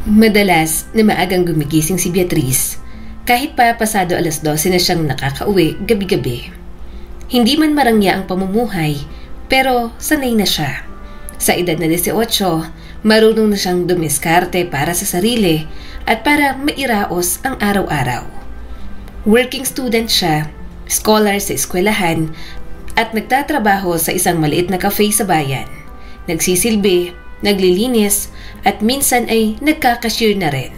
Madalas na maagang gumigising si Beatriz, kahit pa pasado alas 12 na siyang nakakauwi gabi-gabi. Hindi man marangya ang pamumuhay, pero sanay na siya. Sa edad na 18, marunong na siyang dumiskarte para sa sarili at para mairaos ang araw-araw. Working student siya, scholar sa eskwelahan, at nagtatrabaho sa isang maliit na cafe sa bayan. Nagsisilbi, naglilinis, at minsan ay nagkakasyear na rin.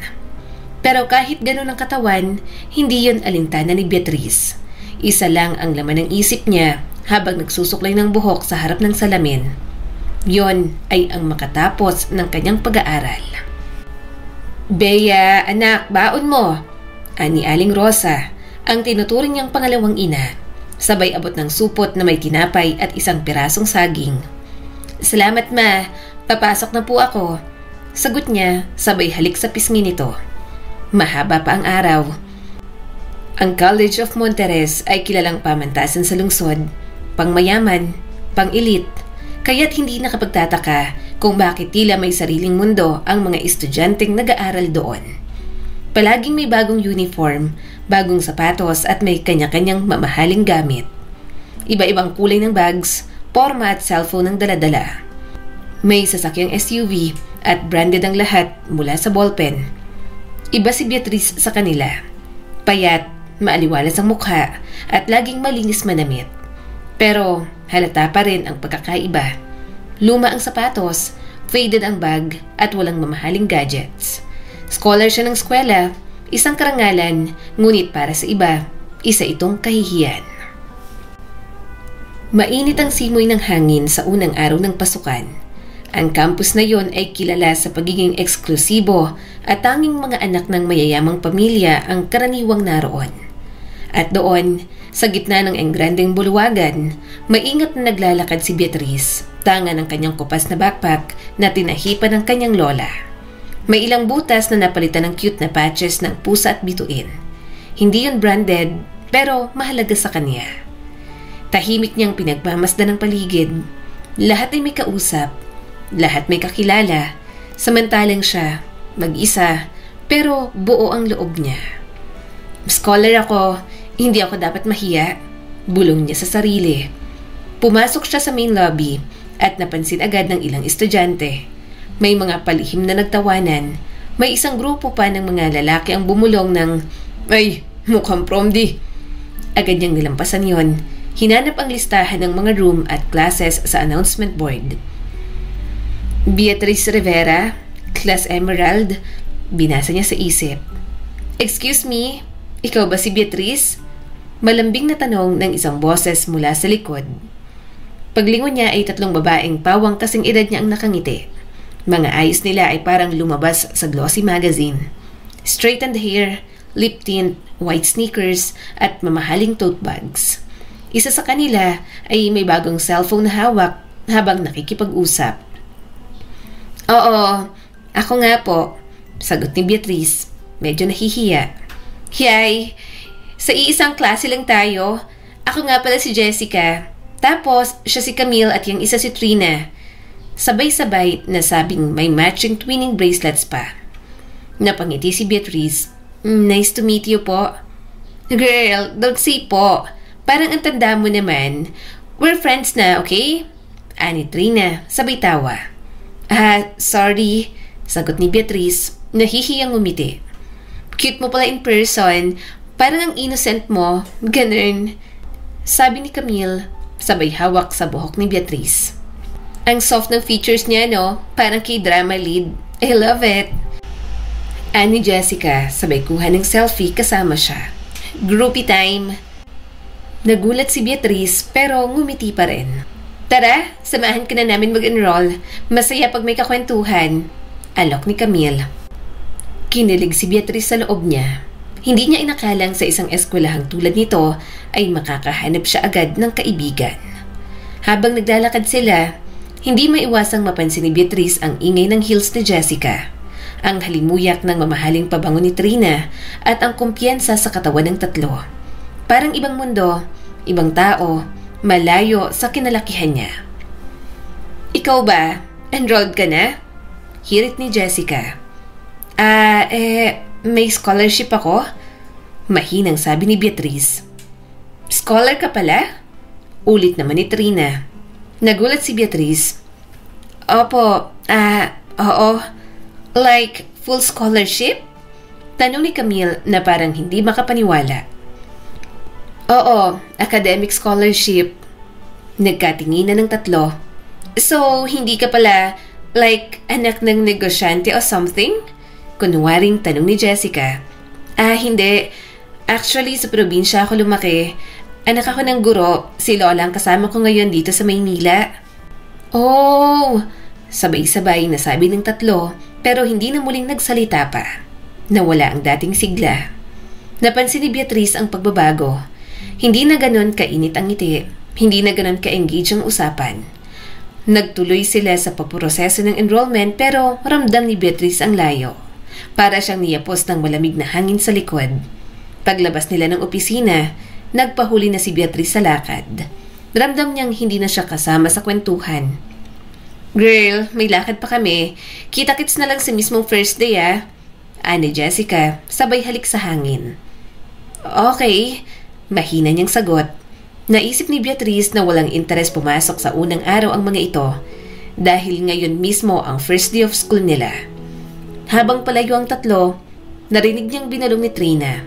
Pero kahit ganun ang katawan, hindi yon alintana ni Beatriz. Isa lang ang laman ng isip niya habang nagsusuklay ng buhok sa harap ng salamin. Yon ay ang makatapos ng kanyang pag-aaral. "Bea, anak, baon mo!" ani Aling Rosa, ang tinuturing niyang pangalawang ina. Sabay abot ng supot na may tinapay at isang pirasong saging. "Salamat, ma. Papasok na po ako." Sagot niya, sabay halik sa pisngi nito. Mahaba pa ang araw. Ang College of Monteres ay kilalang pamantasan sa lungsod, pangmayaman, pang-elite, kaya't hindi nakapagtataka kung bakit tila may sariling mundo ang mga estudyanteng nag-aaral doon. Palaging may bagong uniform, bagong sapatos at may kanya-kanyang mamahaling gamit. Iba-ibang kulay ng bags, porma at cellphone ang daladala. May sasakyang SUV at branded ang lahat mula sa ballpen. Iba si Beatriz sa kanila. Payat, maaliwalas ang mukha at laging malinis manamit. Pero halata pa rin ang pagkakaiba. Luma ang sapatos, faded ang bag at walang mamahaling gadgets. Scholar siya ng eskwela, isang karangalan, ngunit para sa iba, isa itong kahihiyan. Mainit ang simoy ng hangin sa unang araw ng pasukan. Ang campus na yon ay kilala sa pagiging eksklusibo at tanging mga anak ng mayayamang pamilya ang karaniwang naroon. At doon, sa gitna ng engrandeng bulwagan, maingat na naglalakad si Beatriz, tanga ng kanyang kupas na backpack na tinahipan ng kanyang lola. May ilang butas na napalitan ng cute na patches ng pusa at bituin. Hindi yun branded, pero mahalaga sa kanya. Tahimik niyang pinagmamasdan ng paligid. Lahat ay may kausap. Lahat may kakilala, samantalang siya, mag-isa, pero buo ang loob niya. "Scholar ako, hindi ako dapat mahiya," bulong niya sa sarili. Pumasok siya sa main lobby at napansin agad ng ilang estudyante. May mga palihim na nagtawanan, may isang grupo pa ng mga lalaki ang bumulong ng, "Ay, mukhang prom di." Agad niyang nilampasan yon. Hinanap ang listahan ng mga room at classes sa announcement board. "Beatriz Rivera, Class Emerald," binasa niya sa isip. "Excuse me, ikaw ba si Beatriz?" Malambing na tanong ng isang boses mula sa likod. Paglingon niya ay tatlong babaeng pawang kasing edad niya ang nakangiti. Mga ayos nila ay parang lumabas sa glossy magazine. Straightened hair, lip tint, white sneakers, at mamahaling tote bags. Isa sa kanila ay may bagong cellphone na hawak habang nakikipag-usap. "Oo, ako nga po," sagot ni Beatriz, medyo nahihiya. "Hiyay, sa iisang klase lang tayo. Ako nga pala si Jessica. Tapos, siya si Camille at yung isa si Trina." Sabay-sabay na sabing may matching twinning bracelets pa. Napangiti si Beatriz. "Nice to meet you po." "Girl, don't say po. Parang ang tanda mo naman. We're friends na, okay?" ani Trina, sabay tawa. Sorry," sagot ni Beatriz, nahihiyang ngumiti. "Cute mo pala in person. Parang ang innocent mo. Ganun," sabi ni Camille, sabay hawak sa buhok ni Beatriz. "Ang soft ng features niya, no? Parang K-drama lead. I love it." Ani Jessica, sabay kuha ng selfie kasama siya. "Groupie time." Nagulat si Beatriz pero ngumiti pa rin. "Tara, samahan ka na namin mag-enroll. Masaya pag may kakwentuhan," alok ni Camille. Kinilig si Beatriz sa loob niya. Hindi niya inakalang sa isang eskwelahang tulad nito ay makakahanap siya agad ng kaibigan. Habang naglalakad sila, hindi maiwasang mapansin ni Beatriz ang ingay ng heels ni Jessica, ang halimuyak ng mamahaling pabango ni Trina at ang kumpiyansa sa katawan ng tatlo. Parang ibang mundo, ibang tao, malayo sa kinalakihan niya. "Ikaw ba? Enrolled ka na?" hirit ni Jessica. May scholarship ako? Mahinang sabi ni Beatrice. Scholar ka pala? Ulit naman ni Trina. Nagulat si Beatrice. Opo, oo. Like, full scholarship? Tanong ni Camille na parang hindi makapaniwala. Oo, academic scholarship. Nagkatinginan ng tatlo. So, hindi ka pala, like, anak ng negosyante o something? Kunwaring tanong ni Jessica. Hindi. Actually, sa probinsya ako lumaki. Anak ako ng guro. Si Lola ang kasama ko ngayon dito sa Maynila. Oh! Sabay-sabay na sabi ng tatlo, pero hindi na muling nagsalita pa. Nawala ang dating sigla. Napansin ni Beatrice ang pagbabago. Hindi na ganon kainit ang ngiti. Hindi na ganon ka-engage ang usapan. Nagtuloy sila sa paproseso ng enrollment pero ramdam ni Beatrice ang layo. Para siyang niyapos ng malamig na hangin sa likod. Paglabas nila ng opisina, nagpahuli na si Beatrice sa lakad. Ramdam niyang hindi na siya kasama sa kwentuhan. Girl, may lakad pa kami. Kita-kits na lang sa mismong first day ani Jessica, sabay halik sa hangin. Okay, mahina niyang sagot. Naisip ni Beatrice na walang interes pumasok sa unang araw ang mga ito dahil ngayon mismo ang first day of school nila. Habang palayo ang tatlo, narinig niyang binalong ni Trina.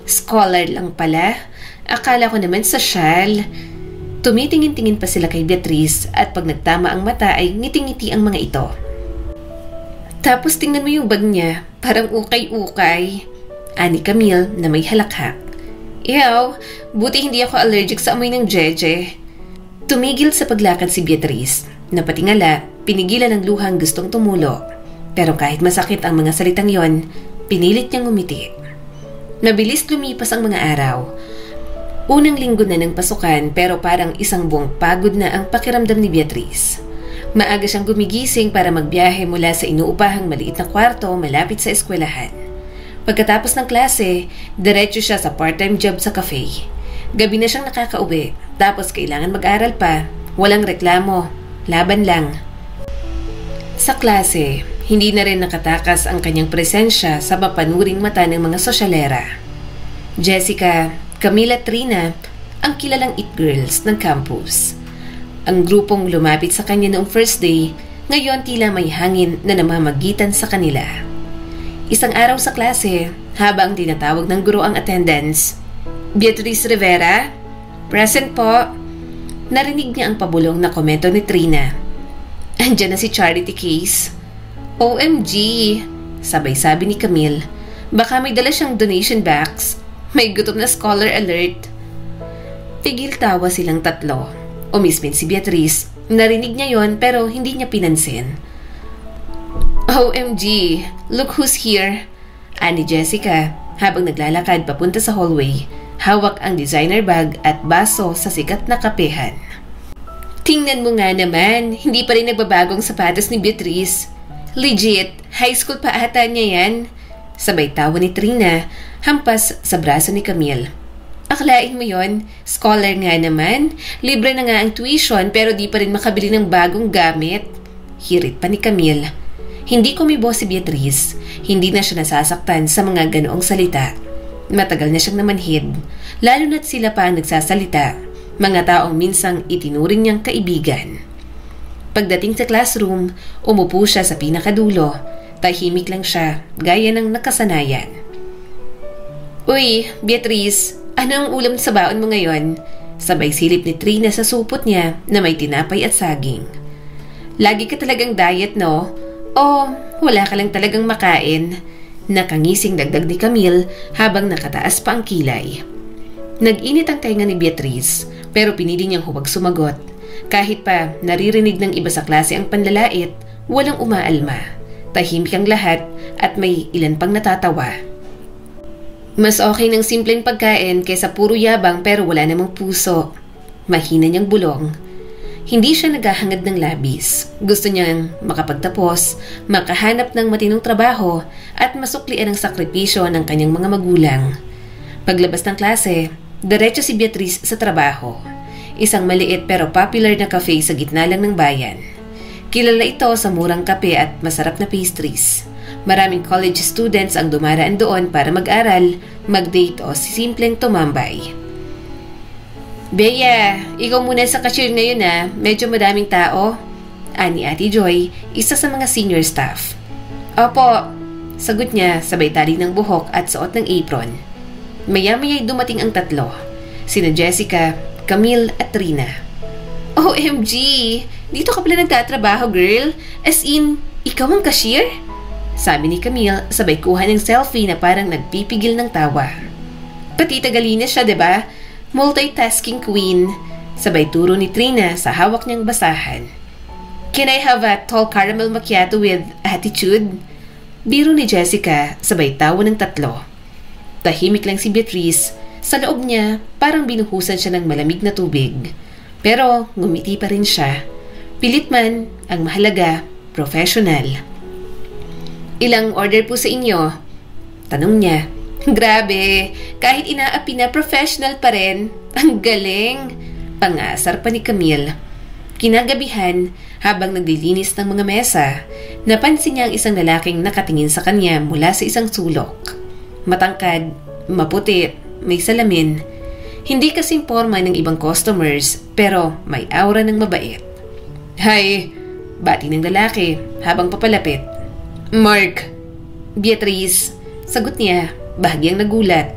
Scholar lang pala. Akala ko naman social. Tumitingin-tingin pa sila kay Beatrice at pag nagtama ang mata ay ngiting-ngiti ang mga ito. Tapos tingnan mo yung bag niya, parang ukay-ukay. Ani Camille na may halakhak. Ew, buti hindi ako allergic sa amoy ng jeje. Tumigil sa paglakad si Beatrice. Napatingala, pinigilan ng luhang gustong tumulo. Pero kahit masakit ang mga salitang yon, pinilit niyang umiti. Mabilis lumipas ang mga araw. Unang linggo na ng pasukan pero parang isang buwang pagod na ang pakiramdam ni Beatrice. Maaga siyang gumigising para magbiyahe mula sa inuupahang maliit na kwarto malapit sa eskwelahan. Pagkatapos ng klase, diretso siya sa part-time job sa cafe. Gabi na siyang nakakauwi, tapos kailangan mag-aral pa. Walang reklamo, laban lang. Sa klase, hindi na rin nakatakas ang kanyang presensya sa mapanuring mata ng mga sosyalera. Jessica, Camille at Trina, ang kilalang it girls ng campus. Ang grupong lumapit sa kanya noong first day, ngayon tila may hangin na namamagitan sa kanila. Isang araw sa klase, habang tinatawag ng guro ang attendance, Beatrice Rivera, present po. Narinig niya ang pabulong na komento ni Trina. Andiyan na si Charity Case. OMG, sabay sabi ni Camille. Baka may dala siyang donation box. May gutom na scholar alert. Tigil tawa silang tatlo. Umismin si Beatrice. Narinig niya yon pero hindi niya pinansin. OMG, look who's here. Ani Jessica habang naglalakad papunta sa hallway. Hawak ang designer bag at baso sa sikat na kapehan. Tingnan mo nga naman, hindi pa rin nagbabagong sapatos ni Beatrice. Legit, high school pa ata niya yan. Sabay tawa ni Trina, hampas sa braso ni Camille. Akalain mo yon, scholar nga naman. Libre na nga ang tuition pero di pa rin makabili ng bagong gamit. Hirit pa ni Camille. Hindi kumibo si Beatrice. Hindi na siya nasasaktan sa mga ganoong salita. Matagal na siyang namanhid. Lalo na't sila pa ang nagsasalita. Mga taong minsang itinuring niyang kaibigan. Pagdating sa classroom, umupo siya sa pinakadulo. Tahimik lang siya, gaya ng nakasanayan. Uy, Beatrice, ano ang ulam sa baon mo ngayon? Sabay silip ni Trina sa supot niya na may tinapay at saging. Lagi ka talagang diet, no? O wala ka lang talagang makain? Nakangising dagdag ni Camille habang nakataas pa ang kilay. Nag-init ang tainga ni Beatrice pero pinili niyang huwag sumagot. Kahit pa naririnig ng iba sa klase ang panlalait, walang umaalma. Tahimik ang lahat at may ilan pang natatawa. Mas okay ng simpleng pagkain kaysa puro yabang pero wala namang puso. Mahina niyang bulong. Hindi siya naghahangad ng labis. Gusto niyang makapagtapos, makahanap ng matinong trabaho at masuklian ang sakripisyo ng kanyang mga magulang. Paglabas ng klase, diretso si Beatrice sa trabaho. Isang maliit pero popular na cafe sa gitna lang ng bayan. Kilala ito sa murang kape at masarap na pastries. Maraming college students ang dumaraan doon para mag-aral, mag-date o simpleng tumambay. Bea, ikaw muna sa cashier ngayon medyo madaming tao. Ani Ate Joy, isa sa mga senior staff. Opo, sagot niya sabay tali ng buhok at suot ng apron. Maya-maya'y dumating ang tatlo, sina Jessica, Camille at Trina. OMG! Dito ka pala nagtatrabaho, girl? As in, ikaw ang cashier? Sabi ni Camille sabay kuha ng selfie na parang nagpipigil ng tawa. Pati Tagalina siya, diba? Multitasking queen. Sabay turo ni Trina sa hawak niyang basahan. Can I have a tall caramel macchiato with attitude? Biro ni Jessica sabay tawa ng tatlo. Tahimik lang si Beatrice. Sa loob niya, parang binuhusan siya ng malamig na tubig. Pero ngumiti pa rin siya. Pilit man, ang mahalaga, professional. Ilang order po sa inyo? Tanong niya. Grabe, kahit inaapi na professional pa rin. Ang galing. Pangasar pa ni Camille. Kinagabihan, habang naglilinis ng mga mesa, napansin niya ang isang lalaking nakatingin sa kanya mula sa isang sulok. Matangkad, maputi, may salamin. Hindi kasing porma ng ibang customers, pero may aura ng mabait. Hi, bati ng lalaki habang papalapit. Mark. Beatrice, sagot niya, bahagyang nagulat.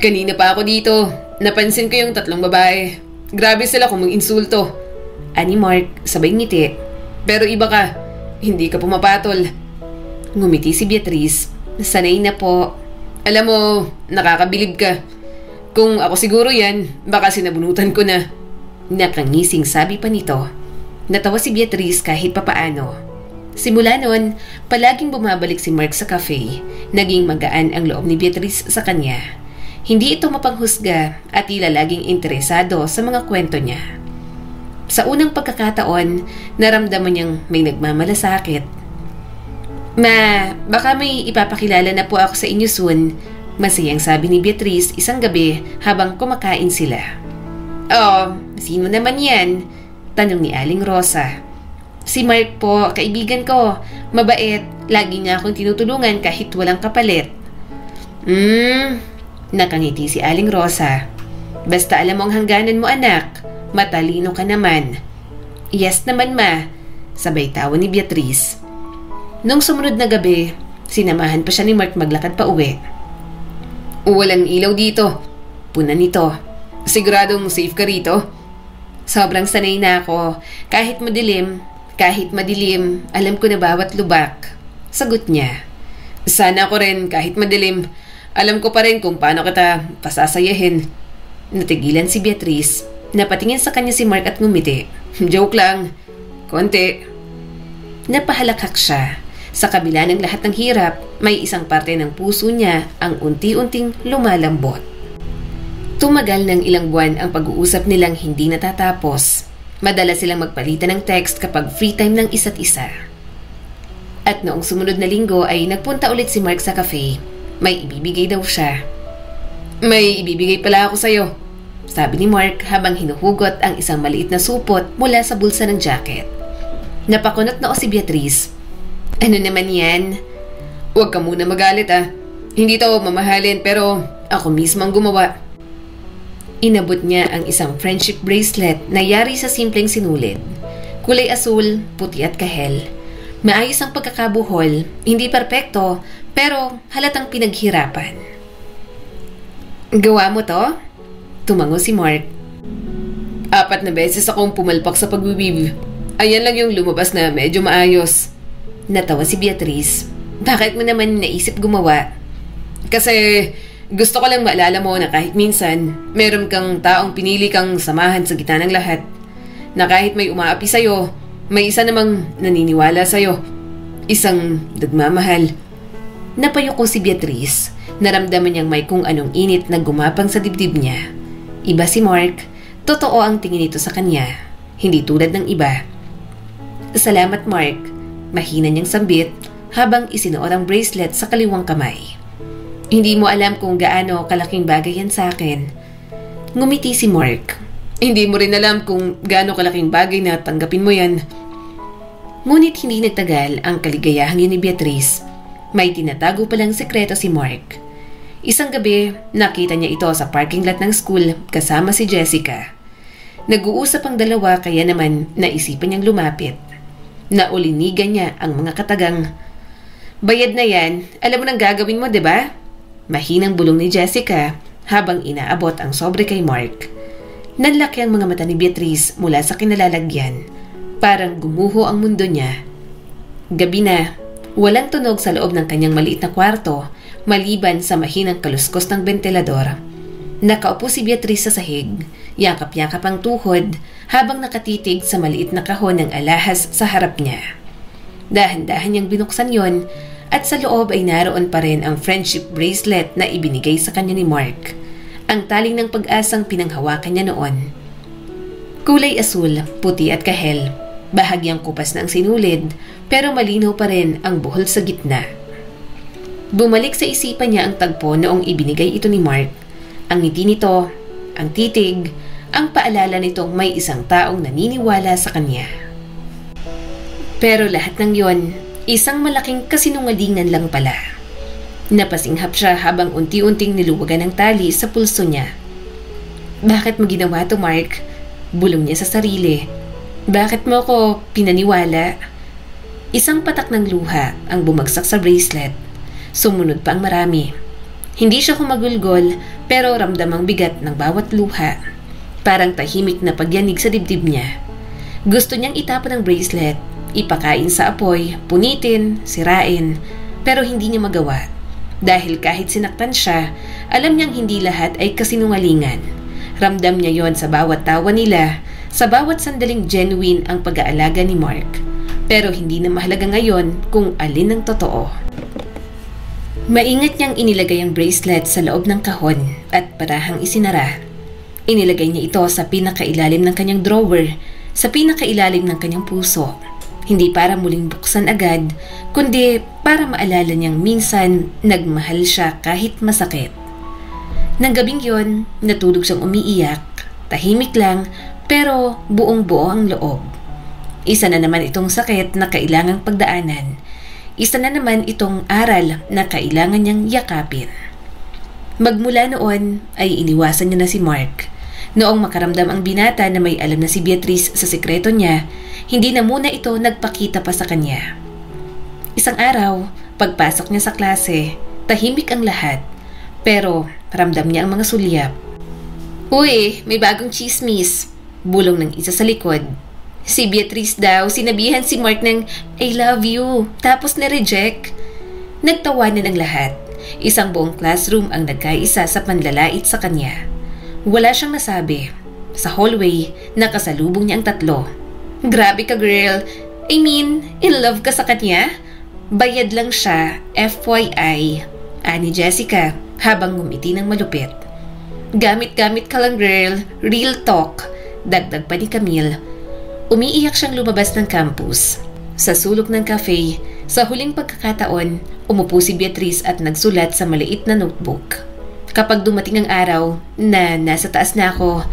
Kanina pa ako dito. Napansin ko yung tatlong babae. Grabe sila kung mag-insulto. Ani Mark, sabay ngiti. Pero iba ka. Hindi ka pumapatol. Ngumiti si Beatrice. Sanay na po. Alam mo, nakakabilib ka. Kung ako siguro yan, baka sinabunutan ko na. Nakangising sabi pa nito. Natawa si Beatrice kahit papaano. Simula noon, palaging bumabalik si Mark sa cafe. Naging magaan ang loob ni Beatrice sa kanya. Hindi ito mapanghusga at tila laging interesado sa mga kwento niya. Sa unang pagkakataon, naramdaman niyang may nagmamalasakit. Ma, baka may ipapakilala na po ako sa inyo soon. Masayang sabi ni Beatrice isang gabi habang kumakain sila. Oh, sino naman yan? Tanong ni Aling Rosa. Si Mark po, kaibigan ko. Mabait, lagi niya akong tinutulungan kahit walang kapalit. Nakangiti si Aling Rosa. Basta alam mo ang hangganan mo, anak. Matalino ka naman. Yes naman, ma. Sabay tawa ni Beatrice. Nung sumunod na gabi, sinamahan pa siya ni Mark maglakad pa uwi. Walang ilaw dito. Puna nito. Siguradong safe ka rito? Sobrang sanay na ako. Kahit madilim, alam ko na bawat lubak. Sagot niya. Sana ako rin kahit madilim. Alam ko pa rin kung paano kita pasasayahin. Natigilan si Beatrice. Napatingin sa kanya si Mark at ngumiti. Joke lang. Konti. Napahalakhak siya. Sa kabila ng lahat ng hirap, may isang parte ng puso niya ang unti-unting lumalambot. Tumagal ng ilang buwan ang pag-uusap nilang hindi natatapos. Madalas silang magpalitan ng text kapag free time ng isa't isa. At noong sumunod na linggo ay nagpunta ulit si Mark sa cafe. May ibibigay daw siya. May ibibigay pala ako sa'yo, sabi ni Mark habang hinuhugot ang isang maliit na supot mula sa bulsa ng jacket. Napakunot na si Beatrice. Ano naman yan? Huwag ka muna magalit Hindi to mamahalin pero ako mismo ang gumawa. Inabot niya ang isang friendship bracelet na yari sa simpleng sinulid. Kulay asul, puti at kahel. Maayos ang pagkakabuhol, hindi perpekto, pero halatang pinaghirapan. Gawa mo to? Tumango si Mark. 4 na beses akong pumalpak sa pagbibibi. Ayan lang yung lumabas na medyo maayos. Natawa si Beatrice. Bakit mo naman naisip gumawa? Kasi gusto ko lang maalala mo na kahit minsan, meron kang taong pinili kang samahan sa gitna ng lahat. Na kahit may umaapi sa'yo, may isa namang naniniwala sa'yo. Isang nagmamahal. Napayuko si Beatrice. Naramdaman niyang may kung anong init na gumapang sa dibdib niya. Iba si Mark. Totoo ang tingin nito sa kanya. Hindi tulad ng iba. Salamat, Mark. Mahina niyang sambit habang isinuot ang bracelet sa kaliwang kamay. Hindi mo alam kung gaano kalaking bagay yan sa akin. Ngumiti si Mark. Hindi mo rin alam kung gaano kalaking bagay na tanggapin mo yan. Ngunit hindi nagtagal ang kaligayahan ni Beatrice. May tinatago palang sekreto si Mark. Isang gabi, nakita niya ito sa parking lot ng school kasama si Jessica. Nag-uusap ang dalawa kaya naman naisipan niyang lumapit. Naulinigan niya ang mga katagang. "Bayad na yan, alam mo nang gagawin mo, 'di ba?" Mahinang bulong ni Jessica habang inaabot ang sobre kay Mark. Nanlaki ang mga mata ni Beatrice mula sa kinalalagyan. Parang gumuho ang mundo niya. Gabi na, walang tunog sa loob ng kanyang maliit na kwarto maliban sa mahinang kaluskos ng bentilador. Nakaupo si Beatrice sa sahig, yakap-yakap ang tuhod habang nakatitig sa maliit na kahon ng alahas sa harap niya. Dahan-dahan niyang binuksan yon at sa loob ay naroon pa rin ang friendship bracelet na ibinigay sa kanya ni Mark. Ang taling ng pag-asang pinanghawakan niya noon. Kulay asul, puti at kahel. Bahagyang kupas na ang sinulid pero malinaw pa rin ang buhol sa gitna. Bumalik sa isipan niya ang tagpo noong ibinigay ito ni Mark. Ang ngiti nito, ang titig, ang paalala nitong may isang taong naniniwala sa kanya. Pero lahat ng yon, isang malaking kasinungalingan lang pala. Napasinghap siya habang unti-unting niluwagan ng tali sa pulso niya. "Bakit mo ginawa to, Mark?" Bulong niya sa sarili. "Bakit mo ko pinaniwala?" Isang patak ng luha ang bumagsak sa bracelet. Sumunod pa ang marami. Hindi siya kumagulgol pero ramdam ang bigat ng bawat luha. Parang tahimik na pagyanig sa dibdib niya. Gusto niyang itapon ang bracelet, ipakain sa apoy, punitin, sirain, pero hindi niya magawa. Dahil kahit sinaktan siya, alam niyang hindi lahat ay kasinungalingan. Ramdam niya yon sa bawat tawa nila, sa bawat sandaling genuine ang pag-aalaga ni Mark. Pero hindi na mahalaga ngayon kung alin ang totoo. Maingat niyang inilagay ang bracelet sa loob ng kahon at parahang isinara. Inilagay niya ito sa pinakailalim ng kanyang drawer, sa pinakailalim ng kanyang puso. Hindi para muling buksan agad, kundi para maalala niyang minsan nagmahal siya kahit masakit. Nang gabing yon, natulog siyang umiiyak, tahimik lang pero buong-buo ang loob. Isa na naman itong sakit na kailangang pagdaanan. Isa na naman itong aral na kailangan niyang yakapin. Magmula noon ay iniwasan niya na si Mark. Noong makaramdam ang binata na may alam na si Beatrice sa sekreto niya, hindi na muna ito nagpakita pa sa kanya. Isang araw, pagpasok niya sa klase, tahimik ang lahat. Pero ramdam niya ang mga sulyap. "Uy, may bagong chismis," bulong ng isa sa likod. Si Beatrice daw, sinabihan si Mark ng "I love you", tapos na-reject. Nagtawanan ang lahat. Isang buong classroom ang nagkaisa sa panlalait sa kanya. Wala siyang nasabi. Sa hallway, nakasalubong niya ang tatlo. "Grabe ka, girl. I mean, in love ka sa kanya? Bayad lang siya, FYI", ani Jessica habang ngumiti ng malupit. "Gamit-gamit ka lang, girl. Real talk", dagdag pa ni Camille. Umiiyak siyang lumabas ng campus. Sa sulok ng cafe, sa huling pagkakataon, umupo si Beatrice at nagsulat sa maliit na notebook. "Kapag dumating ang araw na nasa taas na ako,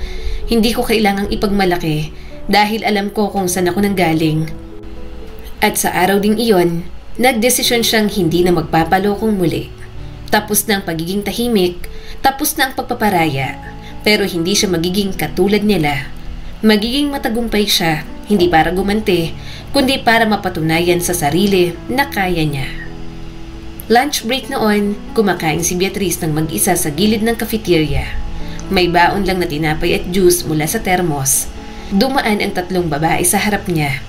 hindi ko kailangang ipagmalaki dahil alam ko kung saan ako nanggaling." At sa araw ding iyon, nagdesisyon siyang hindi na magpapalokong muli. Tapos na ang pagiging tahimik, tapos na ang pagpaparaya, pero hindi siya magiging katulad nila. Magiging matagumpay siya, hindi para gumanti, kundi para mapatunayan sa sarili na kaya niya. Lunch break noon, kumakain si Beatrice ng mag-isa sa gilid ng cafeteria. May baon lang na tinapay at juice mula sa termos. Dumaan ang tatlong babae sa harap niya.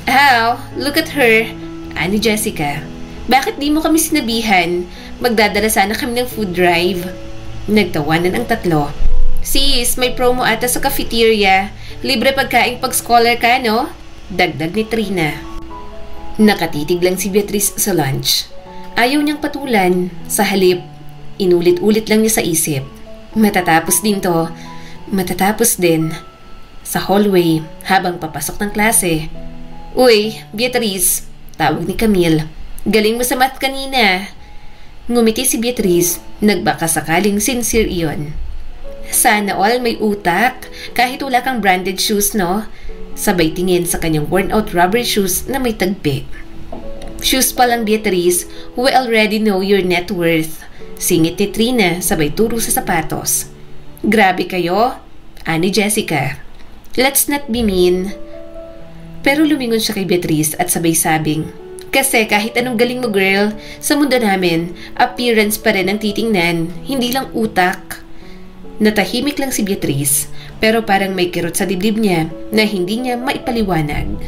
"How? Look at her," ani Jessica. "Bakit di mo kami sinabihan? Magdadala sana kami ng food drive." Nagtawanan ang tatlo. "Sis, may promo ata sa cafeteria. Libre pagkain pag scholar ka, no?" dagdag ni Trina. Nakatitig lang si Beatrice sa lunch. Ayaw niyang patulan. Sa halip, inulit-ulit lang niya sa isip. Matatapos din to. Matatapos din. Sa hallway, habang papasok ng klase. "Uy, Beatrice," tawag ni Camille. "Galing mo sa math kanina." Ngumiti si Beatrice. Nagbaka sakaling sincere iyon. "Sana all may utak, kahit wala kang branded shoes, no? sabay tingin sa kanyang worn-out rubber shoes na may tagpi. Shoes pa lang, Beatrice, we already know your net worth. Singit ni Trina sabay turo sa sapatos. Grabe kayo, ani Jessica. Let's not be mean. Pero lumingon siya kay Beatrice at sabay sabing, kasi kahit anong galing mo girl, sa mundo namin, appearance pa rin ang titingnan, hindi lang utak. Natahimik lang si Beatrice, pero parang may kirot sa dibdib niya na hindi niya maipaliwanag.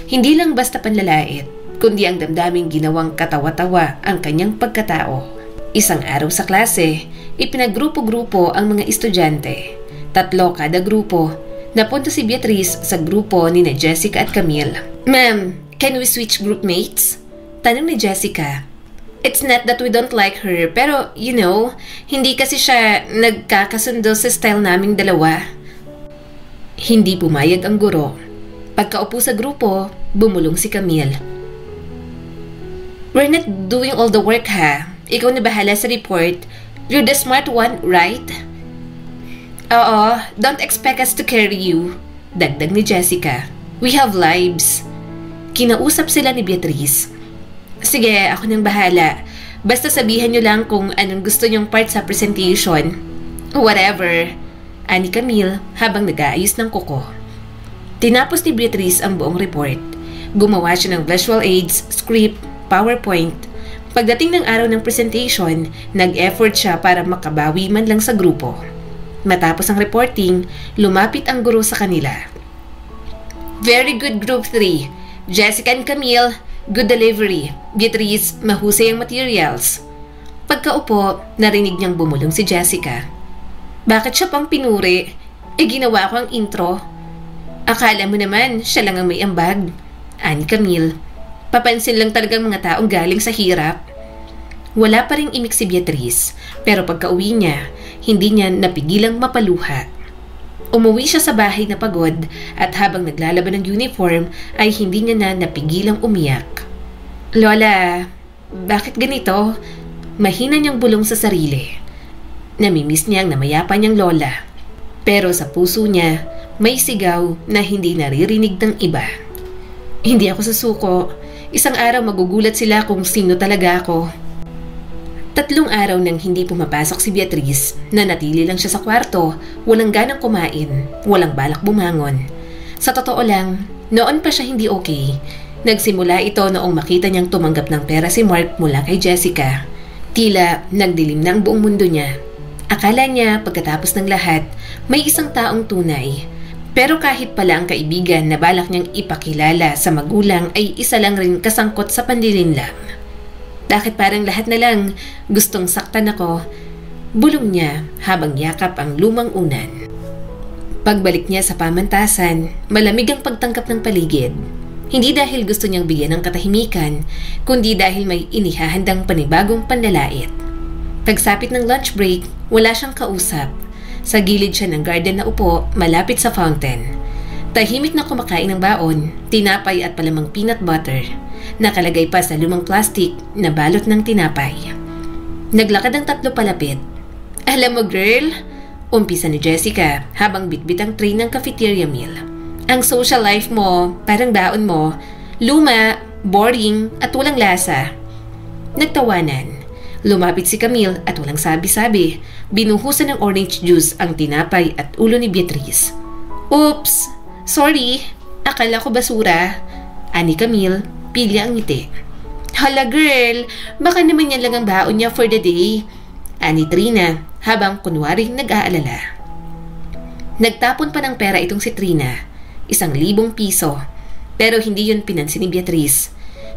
Hindi lang basta panlalait, kundi ang damdaming ginawang katawa-tawa ang kanyang pagkatao. Isang araw sa klase, ipinaggrupo-grupo ang mga estudyante. 3 kada grupo. Napunta si Beatrice sa grupo ni na Jessica at Camille. Ma'am, can we switch group mates? Tanong ni Jessica. It's not that we don't like her, pero you know, hindi kasi siya nagkakasundo sa style naming dalawa. Hindi pumayag ang guro. Pagkaupo sa grupo, bumulong si Camille. We're not doing all the work ha. Ikaw na bahala sa report. You're the smart one, right? Oo, don't expect us to carry you. Dagdag ni Jessica. We have lives. Kinausap sila ni Beatrice. Sige, ako nang bahala. Basta sabihan nyo lang kung anong gusto nyong part sa presentation. Whatever. Ani Camille habang nag-aayos ng kuko. Tinapos ni Beatrice ang buong report. Gumawa siya ng visual aids, script, PowerPoint. Pagdating ng araw ng presentation, nag-effort siya para makabawi man lang sa grupo. Matapos ang reporting, lumapit ang guro sa kanila. Very good Group 3. Jessica and Camille, good delivery. Beatrice, mahusay ang materials. Pagkaupo, narinig niyang bumulong si Jessica. Bakit siya pang pinuri? Ginawa ko ang intro. Akala mo naman, siya lang ang may ambag. Ani Camille. Papansin lang talagang mga taong galing sa hirap. Wala pa ring imik si Beatrice, pero pagka-uwi niya, hindi niya napigilang mapaluha. Umuwi siya sa bahay na pagod at habang naglalaban ng uniform ay hindi niya na napigilang umiyak. Lola, bakit ganito? Mahina niyang bulong sa sarili. Namimiss niya ang namayapa niyang lola. Pero sa puso niya, may sigaw na hindi naririnig ng iba. Hindi ako susuko. Isang araw magugulat sila kung sino talaga ako. 3 araw nang hindi pumapasok si Beatrice, na natili lang siya sa kwarto, walang ganang kumain, walang balak bumangon. Sa totoo lang, noon pa siya hindi okay. Nagsimula ito noong makita niyang tumanggap ng pera si Mark mula kay Jessica. Tila nagdilim na ang buong mundo niya. Akala niya pagkatapos ng lahat, may isang taong tunay. Pero kahit pala ang kaibigan na balak niyang ipakilala sa magulang ay isa lang rin kasangkot sa panlilinlang. Bakit parang lahat na lang gustong saktan ako? Bulong niya habang yakap ang lumang unan. Pagbalik niya sa pamantasan, malamig ang pagtangkap ng paligid. Hindi dahil gusto niyang bigyan ng katahimikan, kundi dahil may inihahandang panibagong panlalait. Pagsapit ng lunch break, wala siyang kausap. Sa gilid siya ng garden na upo, malapit sa fountain. Tahimik na kumakain ng baon, tinapay at palamang peanut butter. Nakalagay pa sa lumang plastic na balot ng tinapay. Naglakad ang 3 palapit. Alam mo girl, umpisa ni Jessica habang bitbit ang tray ng cafeteria meal. Ang social life mo, parang daon mo, luma, boring at walang lasa. Nagtawanan. Lumapit si Camille at walang sabi-sabi, binuhusan ng orange juice ang tinapay at ulo ni Beatrice. Oops! Sorry! Akala ko basura. Ani Camille, pilya ang ngiti. Hala girl, baka naman yan lang ang baon niya for the day. Ani Trina, habang kunwaring nag-aalala. Nagtapon pa ng pera itong si Trina. 1,000 piso. Pero hindi yun pinansin ni Beatrice.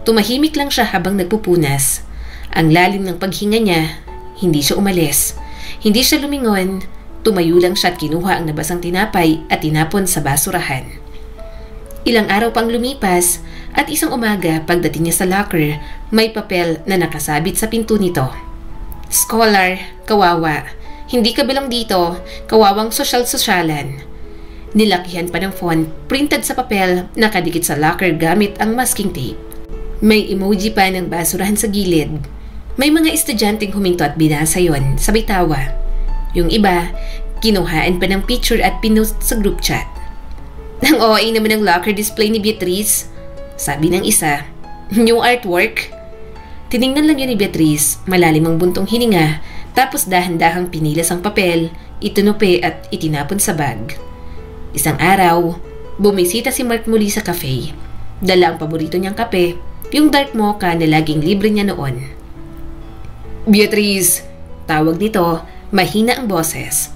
Tumahimik lang siya habang nagpupunas. Ang lalim ng paghinga niya, hindi siya umalis. Hindi siya lumingon. Tumayo lang siya at kinuha ang nabasang tinapay at tinapon sa basurahan. Ilang araw pang lumipas at isang umaga pagdating niya sa locker, may papel na nakasabit sa pinto nito. Scholar, kawawa. Hindi ka bilang dito, kawawang sosyal-sosyalan. Nilakihan pa ng font, printed sa papel, nakadikit sa locker gamit ang masking tape. May emoji pa ng basurahan sa gilid. May mga estudyanteng huminto at binasa yon, sabay tawa. Yung iba, kinuhaan pa ng picture at pinost sa group chat. Ang OA naman ng locker display ni Beatrice, sabi ng isa. New artwork? Tiningnan lang yun ni Beatrice, malalim ang buntong hininga, tapos dahan-dahang pinilas ang papel, itinupi at itinapon sa bag. Isang araw, bumisita si Mark muli sa cafe. Dala ang paborito niyang kape, yung dark mocha na laging libre niya noon. Beatrice, tawag nito, mahina ang boses.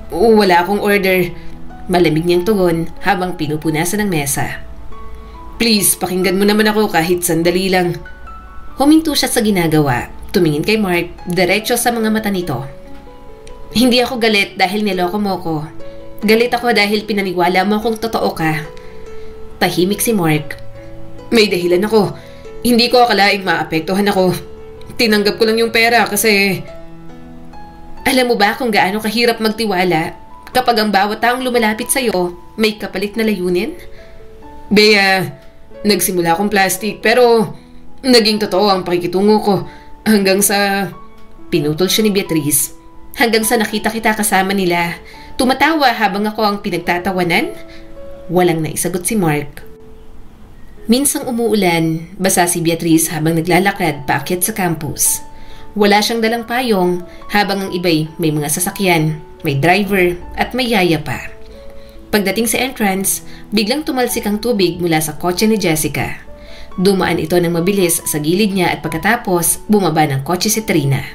Wala akong order. Malamig niyang tugon habang pinupunasan ng mesa. Please, pakinggan mo naman ako kahit sandali lang. Huminto siya sa ginagawa, tumingin kay Mark, diretso sa mga mata nito. Hindi ako galit dahil niloko mo ko. Galit ako dahil pinaniwala mo kung totoo ka. Tahimik si Mark. May dahilan ako. Hindi ko akalaing maapektuhan ako. Tinanggap ko lang yung pera kasi... Alam mo ba kung gaano kahirap magtiwala kapag ang bawat taong lumalapit sa'yo may kapalit na layunin? Bea, nagsimula akong plastic pero naging totoo ang pakikitungo ko hanggang sa... Pinutol siya ni Beatrice. Hanggang sa nakita kita kasama nila. Tumatawa habang ako ang pinagtatawanan? Walang naisagot si Mark. Minsang umuulan, basa si Beatrice habang naglalakad paakyat sa campus. Wala siyang dalang payong habang ang iba'y may mga sasakyan, may driver at may yaya pa. Pagdating sa entrance, biglang tumalsik ang tubig mula sa kotse ni Jessica. Dumaan ito ng mabilis sa gilid niya at pagkatapos bumaba ng kotse si Trina.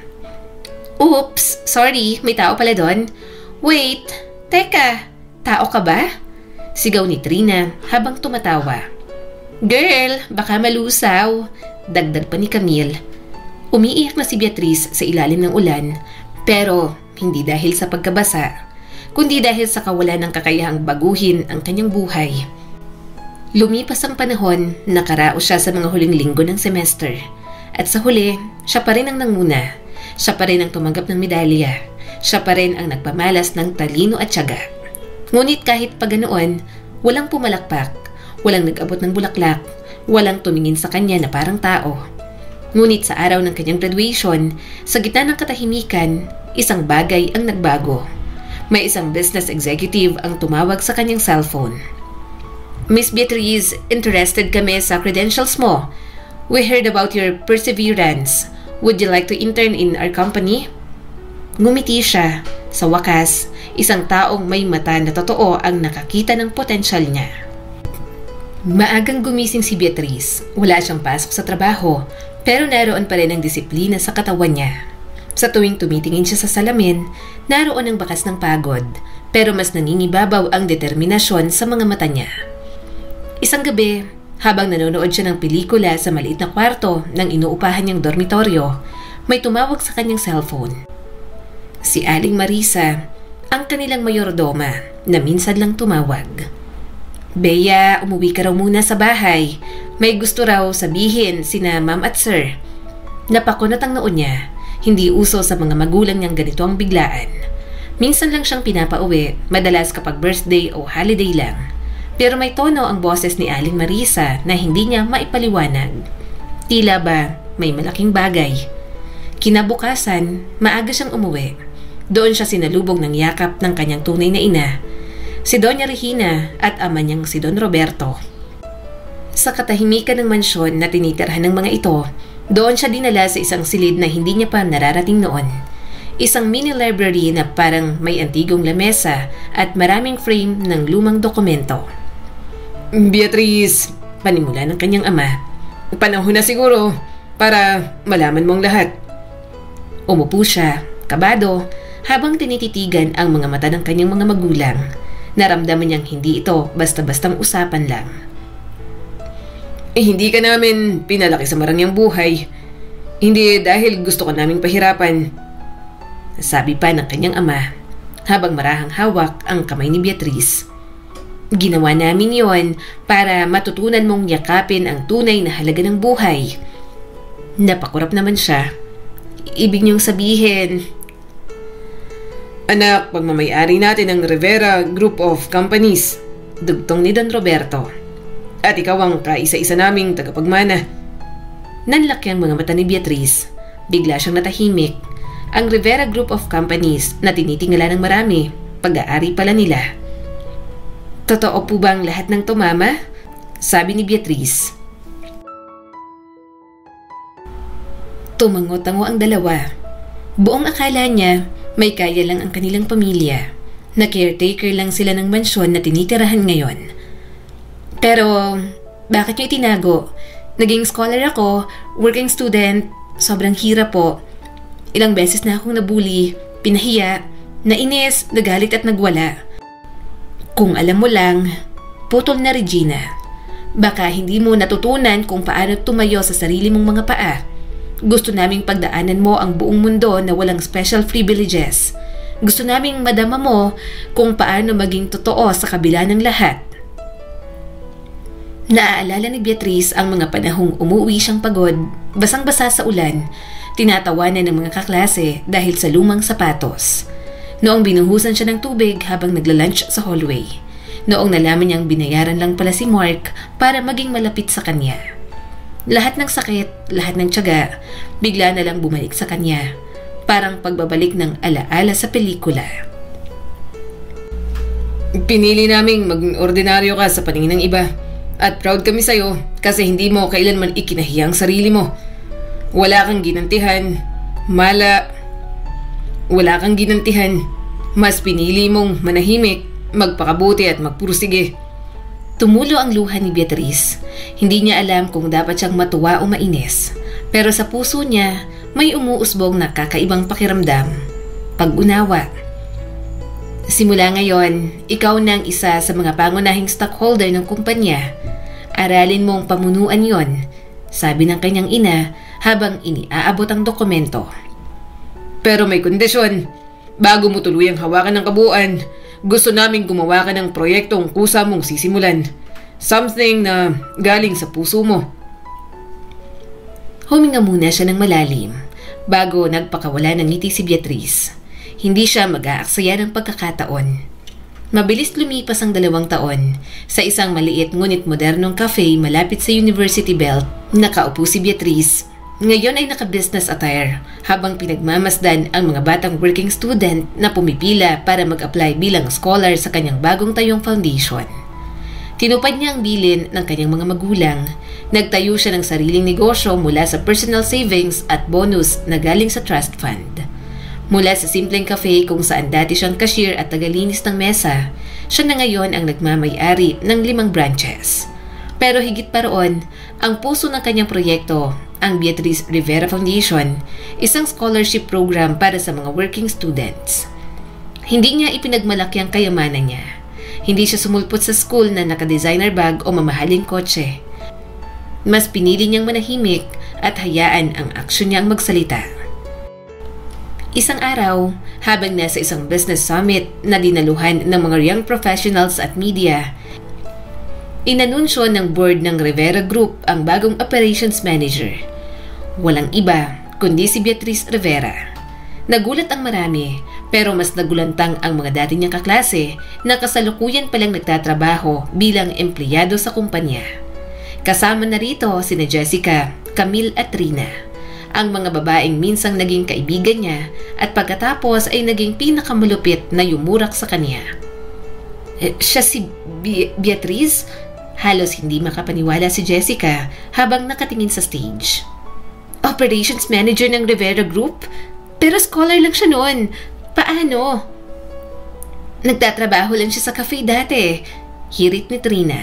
Oops, sorry, may tao pala doon. Wait, teka, tao ka ba? Sigaw ni Trina habang tumatawa. Girl, baka malusaw, dagdag pa ni Camille. Umiiyak na si Beatrice sa ilalim ng ulan, pero hindi dahil sa pagkabasa, kundi dahil sa kawalan ng kakayahang baguhin ang kanyang buhay. Lumipas ang panahon, nakaraos siya sa mga huling linggo ng semester. At sa huli, siya pa rin ang nanguna. Siya pa rin ang tumanggap ng medalya. Siya pa rin ang nagpamalas ng talino at tiyaga. Ngunit kahit pa ganoon, walang pumalakpak, walang nag-abot ng bulaklak, walang tumingin sa kanya na parang tao. Ngunit sa araw ng kanyang graduation, sa gitna ng katahimikan, isang bagay ang nagbago. May isang business executive ang tumawag sa kanyang cellphone. Miss Beatrice, interested kami sa credentials mo. We heard about your perseverance. Would you like to intern in our company? Ngumiti siya. Sa wakas, isang taong may mata na totoo ang nakakita ng potensyal niya. Maagang gumising si Beatrice. Wala siyang pasok sa trabaho, pero naroon pa rin ang disiplina sa katawan niya. Sa tuwing tumitingin siya sa salamin, naroon ang bakas ng pagod, pero mas nangingibabaw ang determinasyon sa mga mata niya. Isang gabi, habang nanonood siya ng pelikula sa maliit na kwarto ng inuupahan niyang dormitoryo, may tumawag sa kanyang cellphone. Si Aling Marisa, ang kanilang mayordoma, na minsan lang tumawag. Bea, umuwi ka raw muna sa bahay. May gusto raw sabihin sina ma'am at sir. Napakunot ang noo niya. Hindi uso sa mga magulang niyang ganito ang biglaan. Minsan lang siyang pinapauwi, madalas kapag birthday o holiday lang. Pero may tono ang boses ni Aling Marisa na hindi niya maipaliwanag. Tila ba may malaking bagay. Kinabukasan, maaga siyang umuwi. Doon siya sinalubong ng yakap ng kanyang tunay na ina, si Doña Regina at ama niyang si Don Roberto. Sa katahimikan ng mansyon na tinitirhan ng mga ito, doon siya dinala sa isang silid na hindi niya pa nararating noon. Isang mini library na parang may antigong lamesa at maraming frame ng lumang dokumento. Beatrice, panimula ng kanyang ama, panahon na siguro para malaman mong lahat. Umupo siya, kabado, habang tinititigan ang mga mata ng kanyang mga magulang. Naramdaman niyang hindi ito basta-bastang usapan lang. Hindi ka namin pinalaki sa marangyang buhay. Hindi dahil gusto ka naming pahirapan. Sabi pa ng kanyang ama, habang marahang hawak ang kamay ni Beatrice. Ginawa namin yon para matutunan mong yakapin ang tunay na halaga ng buhay. Napakurap naman siya. Ibig niyong sabihin, anak, pagmamayari natin ang Rivera Group of Companies, dugtong ni Don Roberto. At ikaw ang kaisa-isa naming tagapagmana. Nanlaki ang mga mata ni Beatrice. Bigla siyang natahimik. Ang Rivera Group of Companies na tinitingala ng marami, pag-aari pala nila. Totoo po ba ang lahat ng to, Mama? Sabi ni Beatrice. Tumango-tango ang dalawa. Buong akala niya may kaya lang ang kanilang pamilya, na caretaker lang sila ng mansyon na tinitirahan ngayon. Pero bakit niyo itinago? Naging scholar ako, working student, sobrang hirap po. Ilang beses na akong nabully, pinahiya, nainis, nagalit at nagwala. Kung alam mo lang, putol na Regina. Baka hindi mo natutunan kung paano tumayo sa sarili mong mga paa. Gusto naming pagdaanan mo ang buong mundo na walang special privileges. Gusto naming madama mo kung paano maging totoo sa kabila ng lahat. Naaalala ni Beatrice ang mga panahong umuwi siyang pagod, basang-basa sa ulan, tinatawanan ng mga kaklase dahil sa lumang sapatos. Noong binuhusan siya ng tubig habang nagla-lunch sa hallway. Noong nalaman niyang binayaran lang pala si Mark para maging malapit sa kanya. Lahat ng sakit, lahat ng tiyaga, bigla na lang bumalik sa kanya. Parang pagbabalik ng alaala sa pelikula. Pinili naming maging ordinaryo ka sa paningin ng iba. At proud kami sa'yo kasi hindi mo kailanman ikinahiya ang sarili mo. Wala kang ginantihan. Wala kang ginantihan. Mas pinili mong manahimik, magpakabuti at magpursige. Tumulo ang luha ni Beatrice. Hindi niya alam kung dapat siyang matuwa o mainis. Pero sa puso niya, may umuusbong na kakaibang pakiramdam. Pag-unawa. Simula ngayon, ikaw na ang isa sa mga pangunahing stockholder ng kumpanya. Aralin mong pamunuan yon, sabi ng kanyang ina habang iniaabot ang dokumento. Pero may kondisyon. Bago mo tuluyang hawakan ng kabuuan, gusto naming gumawa ka ng proyektong kusa mong sisimulan. Something na galing sa puso mo. Huminga muna siya ng malalim bago nagpakawala ng ngiti si Beatrice. Hindi siya mag-aaksaya ng pagkakataon. Mabilis lumipas ang 2 taon. Sa isang maliit ngunit modernong cafe malapit sa University Belt, nakaupo si Beatrice. Ngayon ay naka-business attire habang pinagmamasdan ang mga batang working student na pumipila para mag-apply bilang scholar sa kanyang bagong tayong foundation. Tinupad niya ang bilin ng kanyang mga magulang. Nagtayo siya ng sariling negosyo mula sa personal savings at bonus na galing sa trust fund. Mula sa simpleng cafe kung saan dati siyang cashier at tagalinis ng mesa, siya na ngayon ang nagmamay-ari ng 5 branches. Pero higit pa roon, ang puso ng kanyang proyekto, ang Beatrice Rivera Foundation, isang scholarship program para sa mga working students. Hindi niya ipinagmalaki ang kayamanan niya. Hindi siya sumulpot sa school na naka-designer bag o mamahaling kotse. Mas pinili niyang manahimik at hayaan ang aksyon niyang magsalita. Isang araw, habang nasa isang business summit na dinaluhan ng mga young professionals at media, inanunsyo ng board ng Rivera Group ang bagong operations manager. Walang iba kundi si Beatrice Rivera. Nagulat ang marami, pero mas nagulantang ang mga dati niyang kaklase na kasalukuyan palang nagtatrabaho bilang empleyado sa kumpanya. Kasama na rito sina Jessica, Camille at Rina. Ang mga babaeng minsang naging kaibigan niya at pagkatapos ay naging pinakamalupit na yumurak sa kanya. Siya si Beatrice? Halos hindi makapaniwala si Jessica habang nakatingin sa stage. Operations manager ng Rivera Group? Pero scholar lang siya noon. Paano? Nagtatrabaho lang siya sa cafe dati. Hirit ni Trina.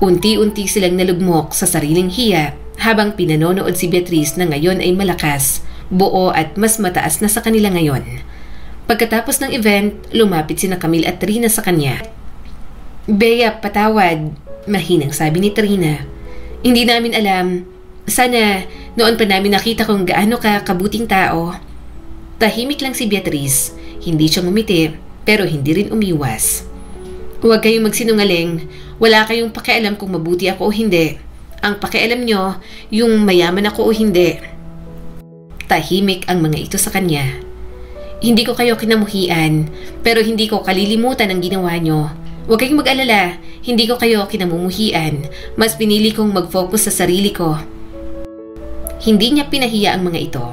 Unti-unti silang nalugmok sa sariling hiya habang pinanonood si Beatrice na ngayon ay malakas, buo at mas mataas na sa kanila ngayon. Pagkatapos ng event, lumapit sina Camille at Trina sa kanya. Bea, patawad, mahinang sabi ni Trina. Hindi namin alam. Sana noon pa namin nakita kung gaano ka kabuting tao. Tahimik lang si Beatrice. Hindi siya ngumiti, pero hindi rin umiwas. Huwag kayong magsinungaling. Wala kayong pakialam kung mabuti ako o hindi. Ang pakialam nyo, yung mayaman ako o hindi. Tahimik ang mga ito sa kanya. Hindi ko kayo kinamuhian, pero hindi ko kalilimutan ang ginawa nyo. Huwag kayong mag-alala, hindi ko kayo kinamumuhian. Mas pinili kong mag-focus sa sarili ko. Hindi niya pinahiya ang mga ito.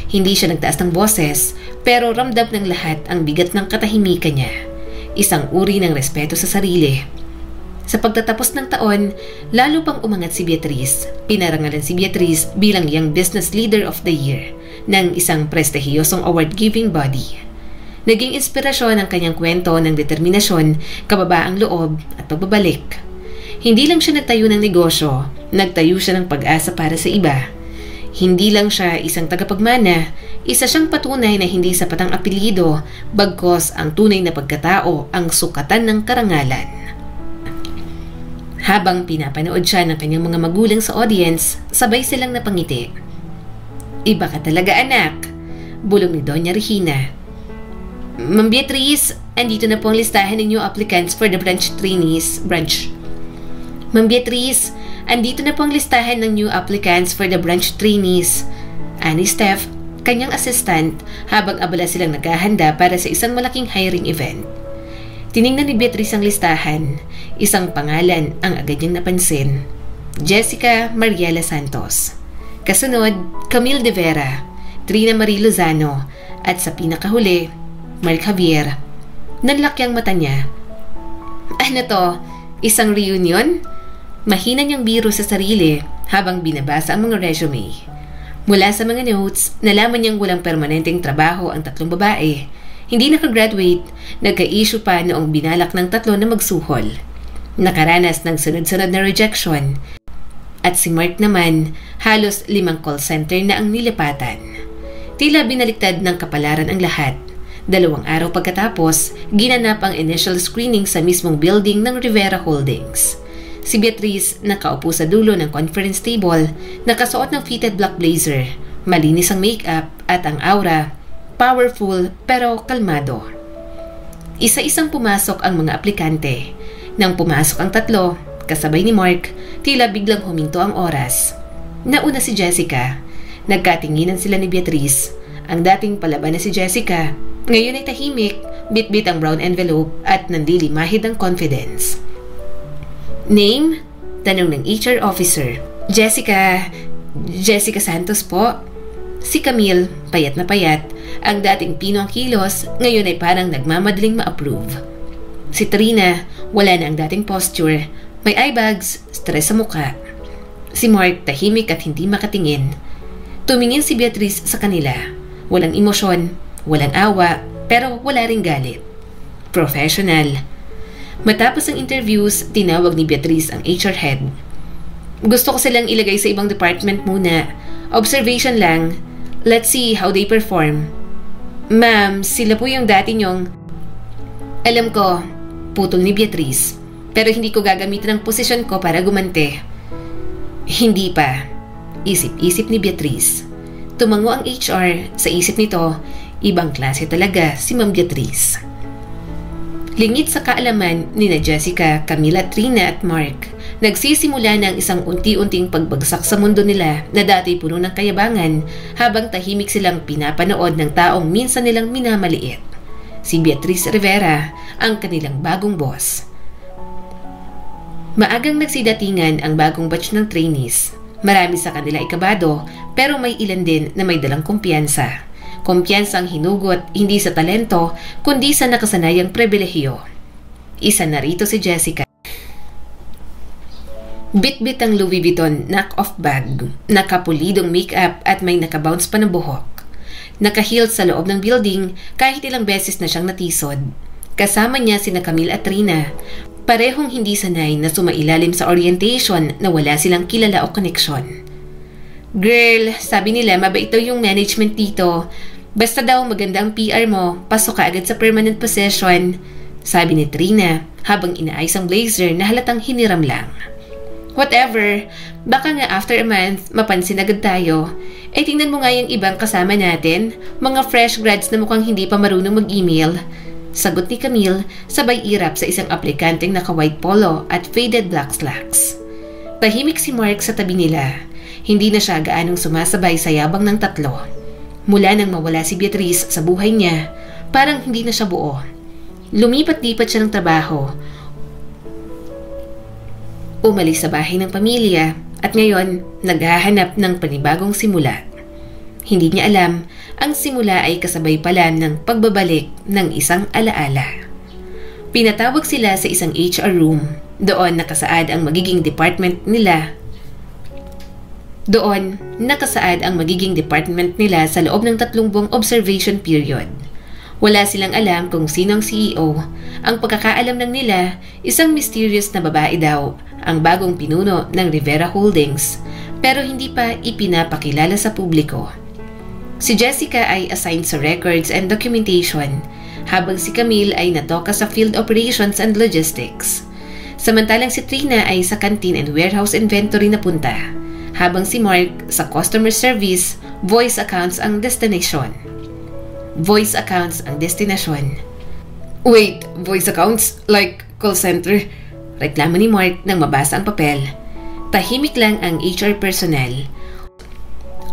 Hindi siya nagtaas ng boses, pero ramdam ng lahat ang bigat ng katahimikan niya. isang uri ng respeto sa sarili. Sa pagtatapos ng taon, lalo pang umangat si Beatrice. Pinarangalan si Beatrice bilang Young Business Leader of the Year ng isang prestihiyosong award-giving body. Naging inspirasyon ang kanyang kwento ng determinasyon, kababaang loob at pagbabalik. Hindi lang siya nagtayo ng negosyo, nagtayo siya ng pag-asa para sa iba. Hindi lang siya isang tagapagmana, isa siyang patunay na hindi sapat ang apelyido, bagkos ang tunay na pagkatao ang sukatan ng karangalan. Habang pinapanood siya ng kanyang mga magulang sa audience, sabay silang napangiti. "Iba ka talaga, anak," bulong ni Doña Regina. "Ma'am Beatrice, andito na po ang listahan ng new applicants for the branch trainees. Ma'am Beatrice, andito na po ang listahan ng new applicants for the branch trainees," ani Steph, kanyang assistant, habang abala silang naghahanda para sa isang malaking hiring event. Tiningnan ni Beatrice ang listahan. Isang pangalan ang agad niyang napansin: Jessica Mariela Santos. Kasunod, Camille De Vera, Trina Marie Lozano, at sa pinakahuli, Mark Javier. Nanlaki ang mata niya. "Ano to? Isang reunion?" Mahina niyang biro sa sarili habang binabasa ang mga resume. Mula sa mga notes, nalaman niyang walang permanenteng trabaho ang tatlong babae. Hindi nakagraduate, nagka-issue pa noong binalak ng tatlo na magsuhol. Nakaranas ng sunod-sunod na rejection. At si Mark naman, halos 5 call center na ang nilipatan. Tila binaliktad ng kapalaran ang lahat. 2 araw pagkatapos, ginanap ang initial screening sa mismong building ng Rivera Holdings. Si Beatrice nakaupo sa dulo ng conference table, nakasuot ng fitted black blazer, malinis ang makeup at ang aura, powerful pero kalmado. Isa-isang pumasok ang mga aplikante. Nang pumasok ang tatlo, kasabay ni Mark, tila biglang huminto ang oras. Nauna si Jessica. Nagkatinginan sila ni Beatrice. Ang dating palaban na si Jessica, ngayon ay tahimik, bit-bit ang brown envelope at nandilimahid ang confidence. "Name?" tanong ng HR officer. Jessica Santos po." Si Camille, payat na payat, ang dating pino ang kilos, ngayon ay parang nagmamadaling ma-approve. Si Trina, wala na ang dating posture, may eye bags, stress sa muka. Si Mark, tahimik at hindi makatingin. Tumingin si Beatrice sa kanila. Walang emosyon, walang awa, pero wala ring galit. Professional. Matapos ang interviews, tinawag ni Beatrice ang HR head. "Gusto ko silang ilagay sa ibang department muna. Observation lang. Let's see how they perform." "Ma'am, sila po yung dati nyong..." "Alam ko," putol ni Beatrice, "pero hindi ko gagamitin ang posisyon ko para gumante." "Hindi pa," isip-isip ni Beatrice. Tumango ang HR. Sa isip nito, ibang klase talaga si Ma'am Beatrice. Lingid sa kaalaman ni na Jessica, Camila, Trina at Mark, nagsisimula ng isang unti-unting pagbagsak sa mundo nila na dati puno ng kayabangan, habang tahimik silang pinapanood ng taong minsan nilang minamaliit. Si Beatrice Rivera, ang kanilang bagong boss. Maagang nagsidatingan ang bagong batch ng trainees. Marami sa kanila ikabado, pero may ilan din na may dalang kumpiyansa. Kumpiyansang hinugot hindi sa talento, kundi sa nakasanayang pribilehiyo. Isa na rito si Jessica. Bit-bit ang Louis Vuitton knock-off bag, nakapulidong make-up at may nakabounce pa ng buhok. Nakahilt sa loob ng building kahit ilang beses na siyang natisod. Kasama niya sina Camille at Trina. Parehong hindi sanay na sumailalim sa orientation na wala silang kilala o koneksyon. "Girl, sabi nila mabait daw yung management dito. Basta daw maganda ang PR mo, pasok ka agad sa permanent position," sabi ni Trina habang inaayos ang blazer na halatang hiniram lang. "Whatever, baka nga after a month mapansin agad tayo. Eh tingnan mo nga yung ibang kasama natin, mga fresh grads na mukhang hindi pa marunong mag-email," sagot ni Camille sabay irap sa isang aplikanteng naka-white polo at faded black slacks. Tahimik si Mark sa tabi nila. Hindi na siya gaanong sumasabay sa yabang ng tatlo. Mula nang mawala si Beatrice sa buhay niya, parang hindi na siya buo. Lumipat-lipat siya ng trabaho. Umalis sa bahay ng pamilya at ngayon naghahanap ng panibagong simula. Hindi niya alam, ang simula ay kasabay pala ng pagbabalik ng isang alaala. Pinatawag sila sa isang HR room. Doon nakasaad ang magiging department nila. Sa loob ng 3 buwang observation period. Wala silang alam kung sino ang CEO. Ang pagkakaalam lang nila, isang mysterious na babae daw ang bagong pinuno ng Rivera Holdings, pero hindi pa ipinapakilala sa publiko. Si Jessica ay assigned sa records and documentation, habang si Camille ay natoka sa field operations and logistics. Samantalang si Trina ay sa canteen and warehouse inventory na punta, habang si Mark sa customer service, voice accounts ang destination. Wait, voice accounts? Like call center? Reklamo ni Mark nang mabasa ang papel. Tahimik lang ang HR personnel.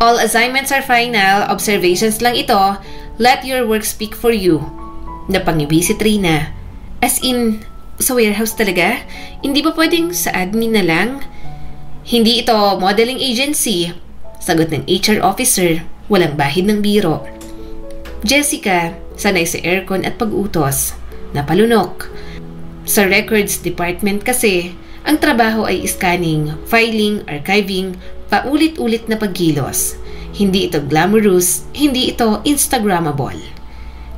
All assignments are final, observations lang ito. Let your work speak for you. Napangiwi si Trina. As in, sa warehouse talaga? Hindi ba pwedeng sa admin na lang? Hindi ito modeling agency. Sagot ng HR officer, walang bahid ng biro. Jessica, sanay sa aircon at pag-utos. Napalunok. Sa records department kasi, ang trabaho ay scanning, filing, archiving, paulit-ulit na pagkilos. Hindi ito glamorous, hindi ito Instagrammable.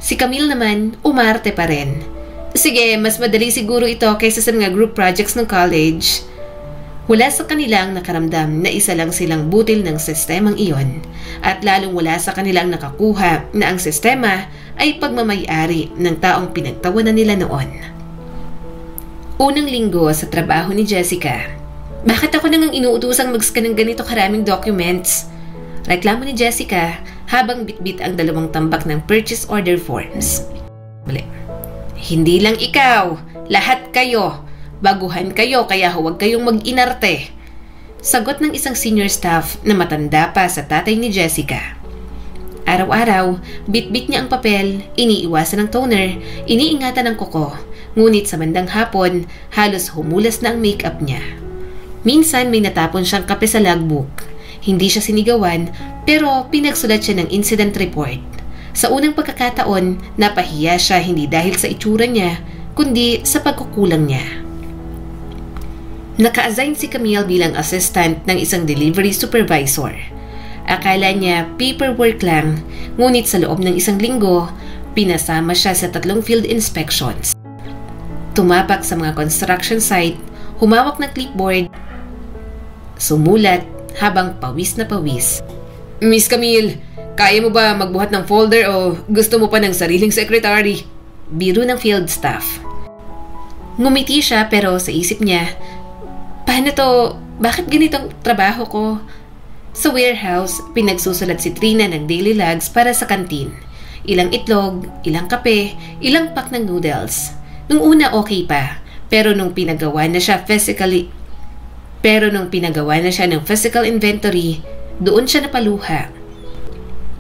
Si Camille naman, umarte pa rin. Sige, mas madali siguro ito kaysa sa mga group projects ng college. Wala sa kanilang nakaramdam na isa lang silang butil ng sistemang iyon, at lalong wala sa kanilang nakakuha na ang sistema ay pagmamayari ng taong pinagtawanan nila noon. Unang linggo sa trabaho ni Jessica. Bakit ako nang inuutusang mag-scan ng ganito karaming documents? Reklamo ni Jessica habang bitbit ang 2 tambak ng purchase order forms. Hindi lang ikaw, lahat kayo. Baguhan kayo kaya huwag kayong mag-inarte. Sagot ng isang senior staff na matanda pa sa tatay ni Jessica. Araw-araw, bitbit niya ang papel, iniiwasan ng toner, iniingatan ng kuko. Ngunit sa bandang hapon, halos humulas na ang makeup niya. Minsan may natapon siyang kape sa logbook. Hindi siya sinigawan, pero pinagsulat siya ng incident report. Sa unang pagkakataon, napahiya siya hindi dahil sa itsura niya, kundi sa pagkukulang niya. Naka-assign si Camille bilang assistant ng isang delivery supervisor. Akala niya paperwork lang, ngunit sa loob ng 1 linggo, pinasama siya sa 3 field inspections. Tumapak sa mga construction site, humawak ng clipboard, sumulat habang pawis na pawis. Miss Camille, kaya mo ba magbuhat ng folder o gusto mo pa ng sariling secretary? Biro ng field staff. Ngumiti siya pero sa isip niya, paano to? Bakit ganitong trabaho ko? Sa warehouse, pinagsusulat si Trina ng daily logs para sa kantin. Ilang itlog, ilang kape, ilang pack ng noodles. Nung una okay pa, pero nung pinagawa na siya ng physical inventory, doon siya napaluha.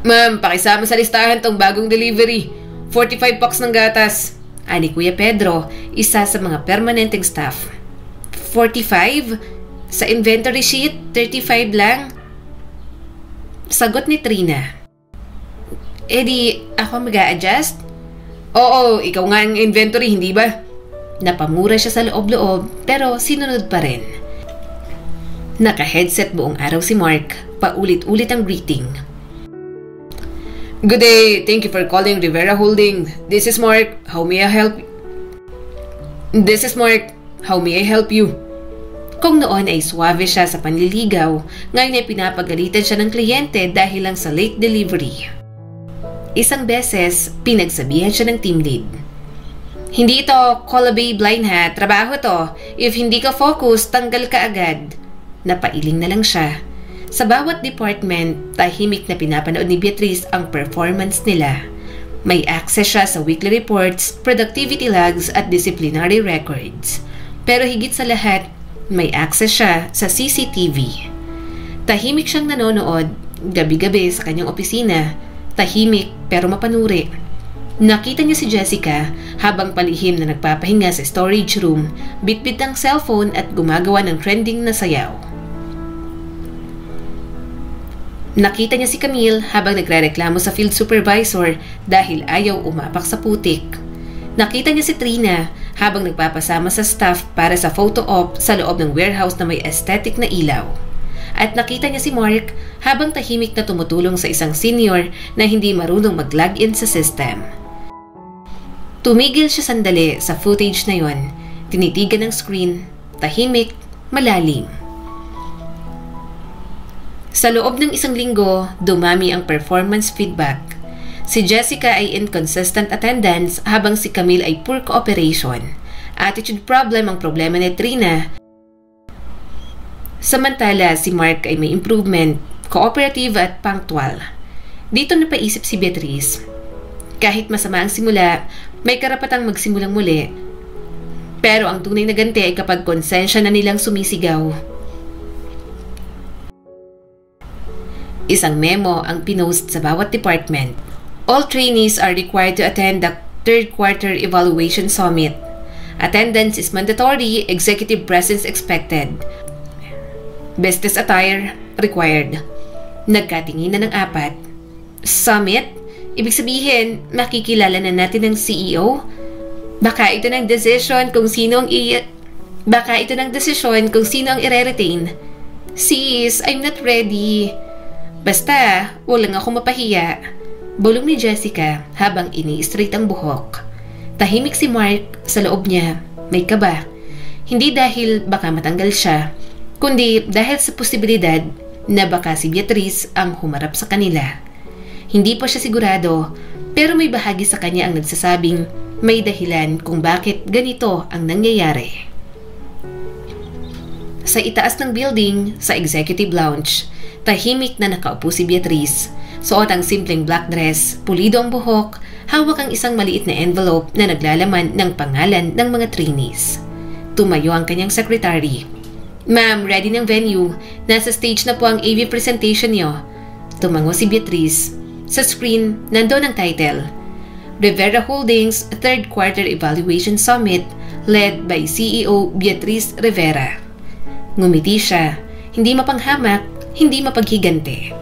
Ma'am, pakisama sa listahan tong bagong delivery. 45 packs ng gatas. Ani Kuya Pedro, isa sa mga permanenteng staff. 45? Sa inventory sheet, 35 lang. Sagot ni Trina. Di, ako mag-a-adjust? Oo, ikaw nga ang inventory, hindi ba? Napamura siya sa loob-loob, pero sinunod pa rin. Naka-headset buong araw si Mark, paulit-ulit ang greeting. Good day, thank you for calling Rivera Holding. This is Mark, how may I help you? Kung noon ay suave siya sa panliligaw, ngayon ay pinapagalitan siya ng kliyente dahil lang sa late delivery. Isang beses, pinagsabihan siya ng team lead. Hindi ito call a babe line ha, trabaho to. If hindi ka focus, tanggal ka agad. Napailing na lang siya. Sa bawat department, tahimik na pinapanood ni Beatrice ang performance nila. May access siya sa weekly reports, productivity logs at disciplinary records. Pero higit sa lahat, may access siya sa CCTV. Tahimik siyang nanonood, gabi-gabi sa kanyang opisina. Tahimik pero mapanuri. Nakita niya si Jessica habang palihim na nagpapahinga sa storage room, bitbit ang cellphone at gumagawa ng trending na sayaw. Nakita niya si Camille habang nagrereklamo sa field supervisor dahil ayaw umapak sa putik. Nakita niya si Trina habang nagpapasama sa staff para sa photo op sa loob ng warehouse na may aesthetic na ilaw. At nakita niya si Mark habang tahimik na tumutulong sa isang senior na hindi marunong mag-login sa system. Tumigil siya sandali sa footage na yon, tinitigan ng screen, tahimik, malalim. Sa loob ng isang linggo, dumami ang performance feedback. Si Jessica ay inconsistent attendance habang si Camille ay poor cooperation. Attitude problem ang problema ni Trina. Samantala, si Mark ay may improvement, cooperative at punctual. Dito napaisip si Beatrice. Kahit masama ang simula, may karapatang magsimulang muli. Pero ang tunay na ganti ay kapag konsensya na nilang sumisigaw. Isang memo ang pinost sa bawat department. All trainees are required to attend the third quarter evaluation summit. Attendance is mandatory, executive presence expected. Business attire required. Nagkatinginan ng 4. Summit? Ibig sabihin, makikilala na natin ng CEO? Baka ito ng desisyon kung sino ang i-retain. Sis, I'm not ready. Basta, walang ako mapahiya. Bulong ni Jessica habang ini-straight ang buhok. Tahimik si Mark sa loob niya. May kaba. Hindi dahil baka matanggal siya, kundi dahil sa posibilidad na baka si Beatrice ang humarap sa kanila. Hindi pa siya sigurado, pero may bahagi sa kanya ang nagsasabing may dahilan kung bakit ganito ang nangyayari. Sa itaas ng building, sa executive lounge, tahimik na nakaupo si Beatrice. Suot ang simpleng black dress, pulido ang buhok, hawak ang isang maliit na envelope na naglalaman ng pangalan ng mga trainees. Tumayo ang kanyang secretary. Ma'am, ready ng venue. Nasa stage na po ang AV presentation niyo. Tumango si Beatrice. Sa screen, nandoon ang title. Rivera Holdings Third Quarter Evaluation Summit led by CEO Beatrice Rivera. Ngumiti siya. Hindi mapanghamak, hindi mapaghigante.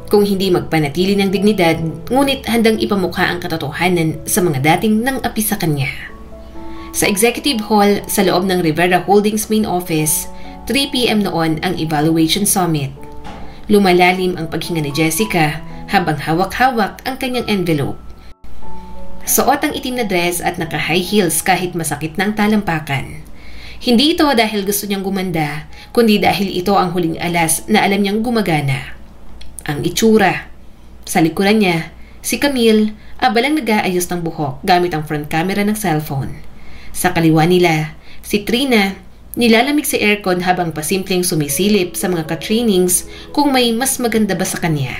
Kung hindi magpanatili ng dignidad, ngunit handang ipamukha ang katotohanan sa mga dating nang api sa kanya. Sa executive hall sa loob ng Rivera Holdings main office, 3 p.m. noon ang evaluation summit. Lumalalim ang paghinga ni Jessica habang hawak-hawak ang kanyang envelope. Suot ang itim na dress at naka-high heels kahit masakit ng talampakan. Hindi ito dahil gusto niyang gumanda, kundi dahil ito ang huling alas na alam niyang gumagana. Ang itsura. Sa likuran niya, si Camille, abalang nag-aayos ng buhok gamit ang front camera ng cellphone. Sa kaliwa nila, si Trina, nilalamig sa aircon habang pasimpleng sumisilip sa mga ka-trainings kung may mas maganda ba sa kanya.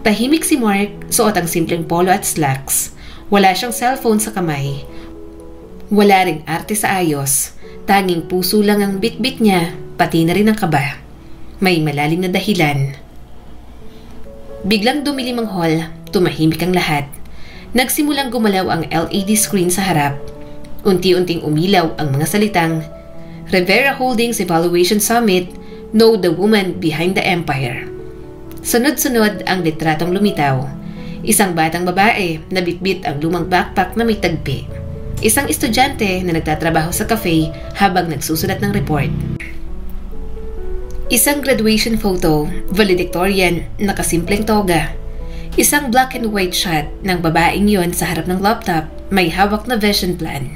Tahimik si Mark, suot ang simpleng polo at slacks. Wala siyang cellphone sa kamay. Wala ring arte sa ayos. Tanging puso lang ang bit-bit niya, pati na rin ang kaba. May malalim na dahilan. Biglang dumilim ang hall, tumahimik ang lahat. Nagsimulang gumalaw ang LED screen sa harap. Unti-unting umilaw ang mga salitang, Rivera Holdings Evaluation Summit, Know the Woman Behind the Empire. Sunod-sunod ang litratong lumitaw. Isang batang babae na bitbit ang lumang backpack na may tagpi. Isang estudyante na nagtatrabaho sa cafe habang nagsusulat ng report. Isang graduation photo, valedictorian, nakasimpleng toga. Isang black and white shot ng babaeng yon sa harap ng laptop, may hawak na vision plan.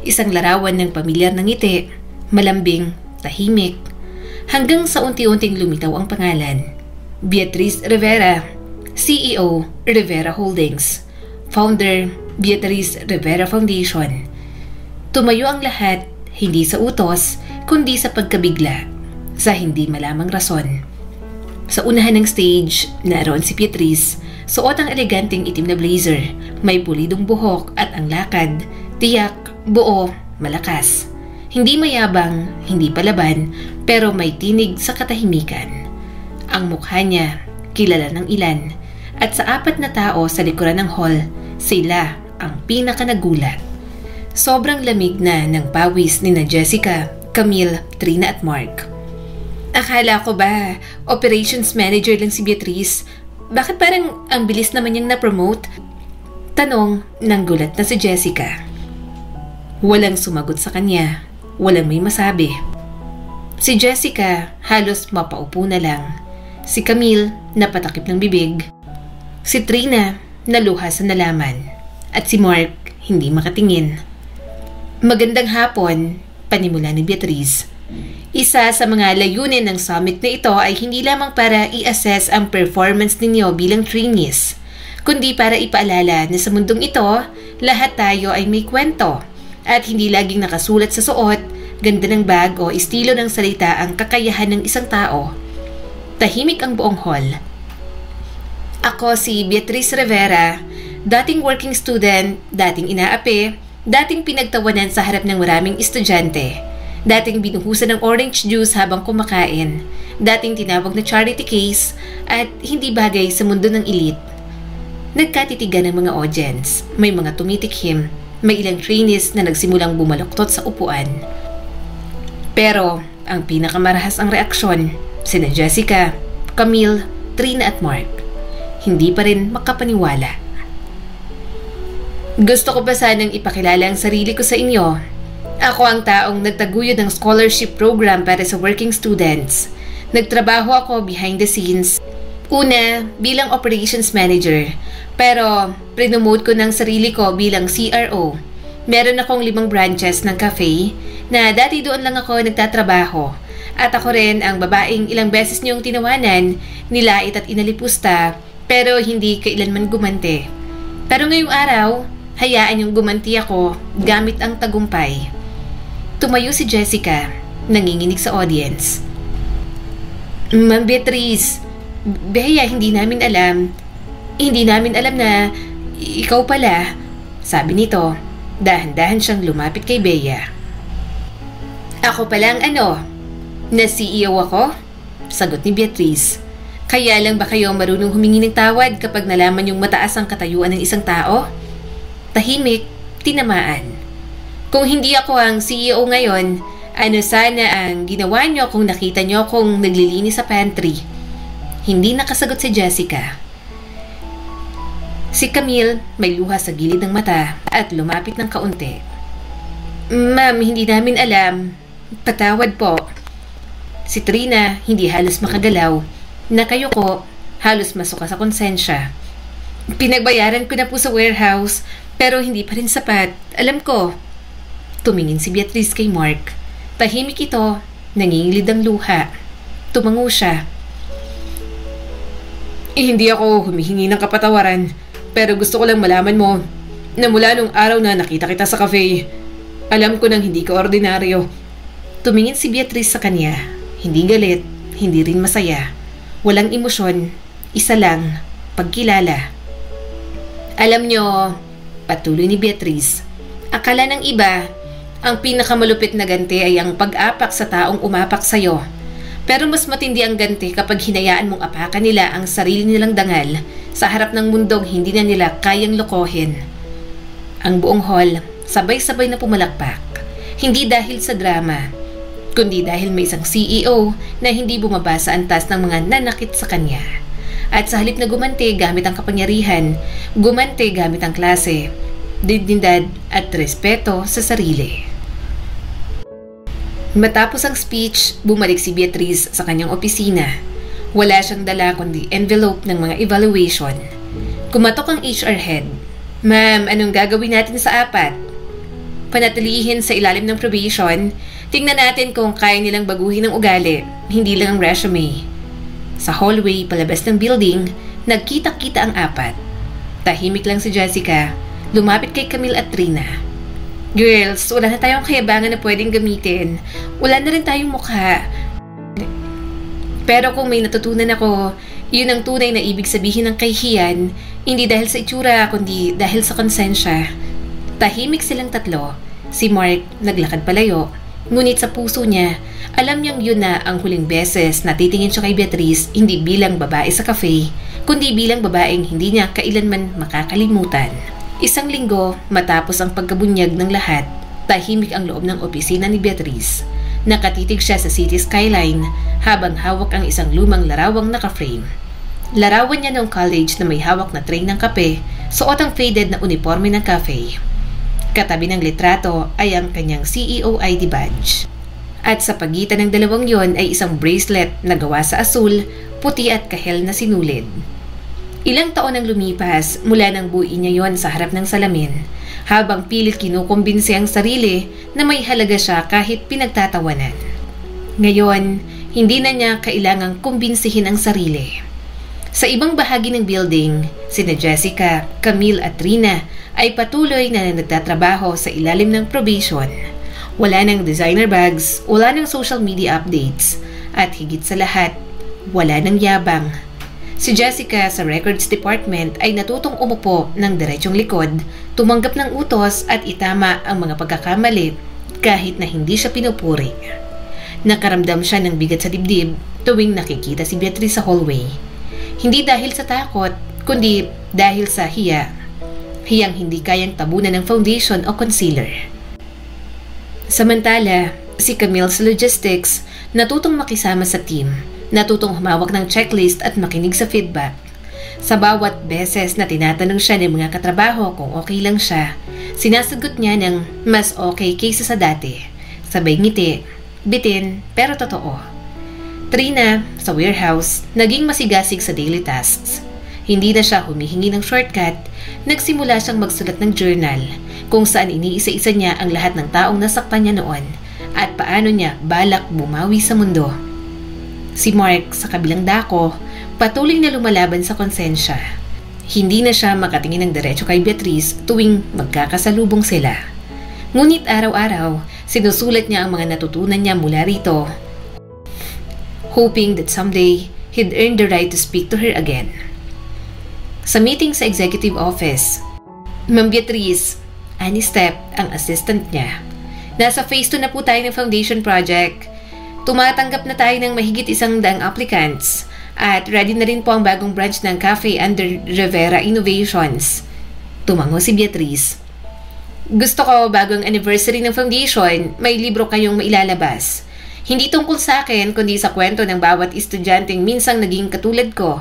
Isang larawan ng pamilyar na ngiti, malambing, tahimik, hanggang sa unti-unting lumitaw ang pangalan. Beatrice Rivera, CEO, Rivera Holdings. Founder, Beatrice Rivera Foundation. Tumayo ang lahat, hindi sa utos, kundi sa pagkabigla, sa hindi malamang rason. Sa unahan ng stage, naroon si Beatrice, suot ang eleganteng itim na blazer, may pulidong buhok at ang lakad, tiyak, buo, malakas. Hindi mayabang, hindi palaban, pero may tinig sa katahimikan. Ang mukha niya, kilala ng ilan, at sa 4 na tao sa likuran ng hall, sila ang pinakanagulat. Sobrang lamig na ng pawis ni Jessica, Camille, Trina at Mark. Akala ko ba, operations manager lang si Beatrice? Bakit parang ang bilis naman niyang na-promote? Tanong ng gulat na si Jessica. Walang sumagot sa kanya. Walang may masabi. Si Jessica halos mapaupo na lang. Si Camille napatakip ng bibig. Si Trina naluha sa nalaman. At si Mark hindi makatingin. Magandang hapon, panimula ni Beatrice. Isa sa mga layunin ng summit na ito ay hindi lamang para i-assess ang performance ninyo bilang trainees, kundi para ipaalala na sa mundong ito, lahat tayo ay may kwento at hindi laging nakasulat sa suot, ganda ng bag o estilo ng salita ang kakayahan ng isang tao. Tahimik ang buong hall. Ako si Beatrice Rivera, dating working student, dating inaapi, dating pinagtawanan sa harap ng maraming estudyante, dating binuhusan ng orange juice habang kumakain, dating tinawag na charity case at hindi bagay sa mundo ng elite. Nagkatitigan ng mga audience, may mga tumitikhim, may ilang trainees na nagsimulang bumaluktot sa upuan. Pero ang pinakamarahas ang reaksyon, sina Jessica, Camille, Trina at Mark. Hindi pa rin makapaniwala. Gusto ko ba sanang ipakilala ang sarili ko sa inyo? Ako ang taong nagtaguyod ng scholarship program para sa working students. Nagtrabaho ako behind the scenes. Una, bilang operations manager. Pero, prinomote ko ng sarili ko bilang CRO. Meron akong 5 branches ng cafe na dati doon lang ako nagtatrabaho. At ako rin ang babaeng ilang beses niyong tinawanan, nilait at inalipusta, pero hindi kailanman gumante. Pero ngayong araw, hayaan yung gumanti ako gamit ang tagumpay. Tumayo si Jessica, nanginginig sa audience. Ma'am Beatrice, Bea, hindi namin alam na ikaw pala, sabi nito. Dahan-dahan siyang lumapit kay Bea. Ako pala ang na CEO ako? Sagot ni Beatrice. Kaya lang ba kayo marunong humingi ng tawad kapag nalaman yung mataas ang katayuan ng isang tao? Tahimik, tinamaan. Kung hindi ako ang CEO ngayon, ano sana ang ginawa niyo kung nakita niyo akong naglilinis sa pantry? Hindi nakasagot si Jessica. Si Camille may luha sa gilid ng mata at lumapit ng kaunti. Ma'am, hindi namin alam. Patawad po. Si Trina hindi halos makagalaw. Nakayuko, halos masuka sa konsensya. Pinagbayaran ko na po sa warehouse, pero hindi pa rin sapat. Alam ko. Tumingin si Beatrice kay Mark. Tahimik ito, nangingilid ang luha. Tumango siya. Hindi ako humihingi ng kapatawaran, pero gusto ko lang malaman mo na mula nung araw na nakita kita sa cafe, alam ko nang hindi ka ordinaryo. Tumingin si Beatrice sa kanya. Hindi galit, hindi rin masaya. Walang emosyon, isa lang, pagkilala. Alam nyo, patuloy ni Beatrice, akala ng iba, ang pinakamalupit na ganti ay ang pag-apak sa taong umapak sa'yo. Pero mas matindi ang ganti kapag hinayaan mong apakan nila ang sarili nilang dangal sa harap ng mundong hindi na nila kayang lokohin. Ang buong hall, sabay-sabay na pumalakpak. Hindi dahil sa drama, kundi dahil may isang CEO na hindi bumaba sa antas ng mga nanakit sa kanya. At sa halip na gumante gamit ang kapangyarihan, gumante gamit ang klase, dignidad at respeto sa sarili. Matapos ang speech, bumalik si Beatrice sa kanyang opisina. Wala siyang dala kundi envelope ng mga evaluation. Kumatok ang HR head. Ma'am, anong gagawin natin sa 4? Panatilihin sa ilalim ng probation. Tingnan natin kung kaya nilang baguhin ang ugali, hindi lang ang resume. Sa hallway palabas ng building, nagkita-kita ang 4. Tahimik lang si Jessica. Lumapit kay Camille at Trina. Girls, wala na tayong kayabangan na pwedeng gamitin. Wala na rin tayong mukha. Pero kung may natutunan ako, yun ang tunay na ibig sabihin ng kahihiyan, hindi dahil sa itsura, kundi dahil sa konsensya. Tahimik silang tatlo. Si Mark naglakad palayo, ngunit sa puso niya, alam niyang yun na ang huling beses na titingin siya kay Beatrice hindi bilang babae sa cafe, kundi bilang babaeng hindi niya kailanman makakalimutan. Isang linggo matapos ang pagkabunyag ng lahat, tahimik ang loob ng opisina ni Beatrice. Nakatitig siya sa city skyline habang hawak ang isang lumang larawang naka-frame. Larawan niya noong college na may hawak na tray ng kape, suot ang faded na uniforme ng cafe. Katabi ng litrato ay ang kanyang CEO ID badge. At sa pagitan ng dalawang yon ay isang bracelet na gawa sa asul, puti at kahel na sinulid. Ilang taon ang lumipas mula nang buuin niya yon sa harap ng salamin, habang pilit kinukumbinsi ang sarili na may halaga siya kahit pinagtatawanan. Ngayon, hindi na niya kailangang kumbinsihin ang sarili. Sa ibang bahagi ng building, sina Jessica, Camille at Trina ay patuloy na nagtatrabaho sa ilalim ng probation. Wala ng designer bags, wala ng social media updates, at higit sa lahat, wala ng yabang. Si Jessica sa records department ay natutong umupo ng diretsong likod, tumanggap ng utos at itama ang mga pagkakamali kahit na hindi siya pinupuri. Nakaramdam siya ng bigat sa dibdib tuwing nakikita si Beatrice sa hallway. Hindi dahil sa takot, kundi dahil sa hiya. Hiyang hindi kayang tabunan ng foundation o concealer. Samantala, si Camille sa logistics, natutong makisama sa team, natutong humawak ng checklist at makinig sa feedback. Sa bawat beses na tinatanong siya ng mga katrabaho kung okay lang siya, sinasagot niya ng mas okay kaysa sa dati. Sabay ngiti, bitin, pero totoo. Trina, sa warehouse, naging masigasig sa daily tasks. Hindi na siya humihingi ng shortcut, nagsimula siyang magsulat ng journal kung saan iniisa-isa niya ang lahat ng taong nasaktan niya noon at paano niya balak bumawi sa mundo. Si Mark, sa kabilang dako, patuloy na lumalaban sa konsensya. Hindi na siya makatingin ng diretso kay Beatrice tuwing magkakasalubong sila. Ngunit araw-araw, sinusulat niya ang mga natutunan niya mula rito, hoping that someday he'd earn the right to speak to her again. Sa meeting sa executive office, Ma'am Beatrice, Annie Step, ang assistant niya. Nasa phase 2 na po tayo ng foundation project. Tumatanggap na tayo ng mahigit 100 applicants at ready na rin po ang bagong branch ng cafe under Rivera Innovations. Tumango si Beatrice. Gusto ko bagong anniversary ng foundation, may libro kayong mailalabas. Hindi tungkol sa akin kundi sa kwento ng bawat estudyanteng minsang naging katulad ko.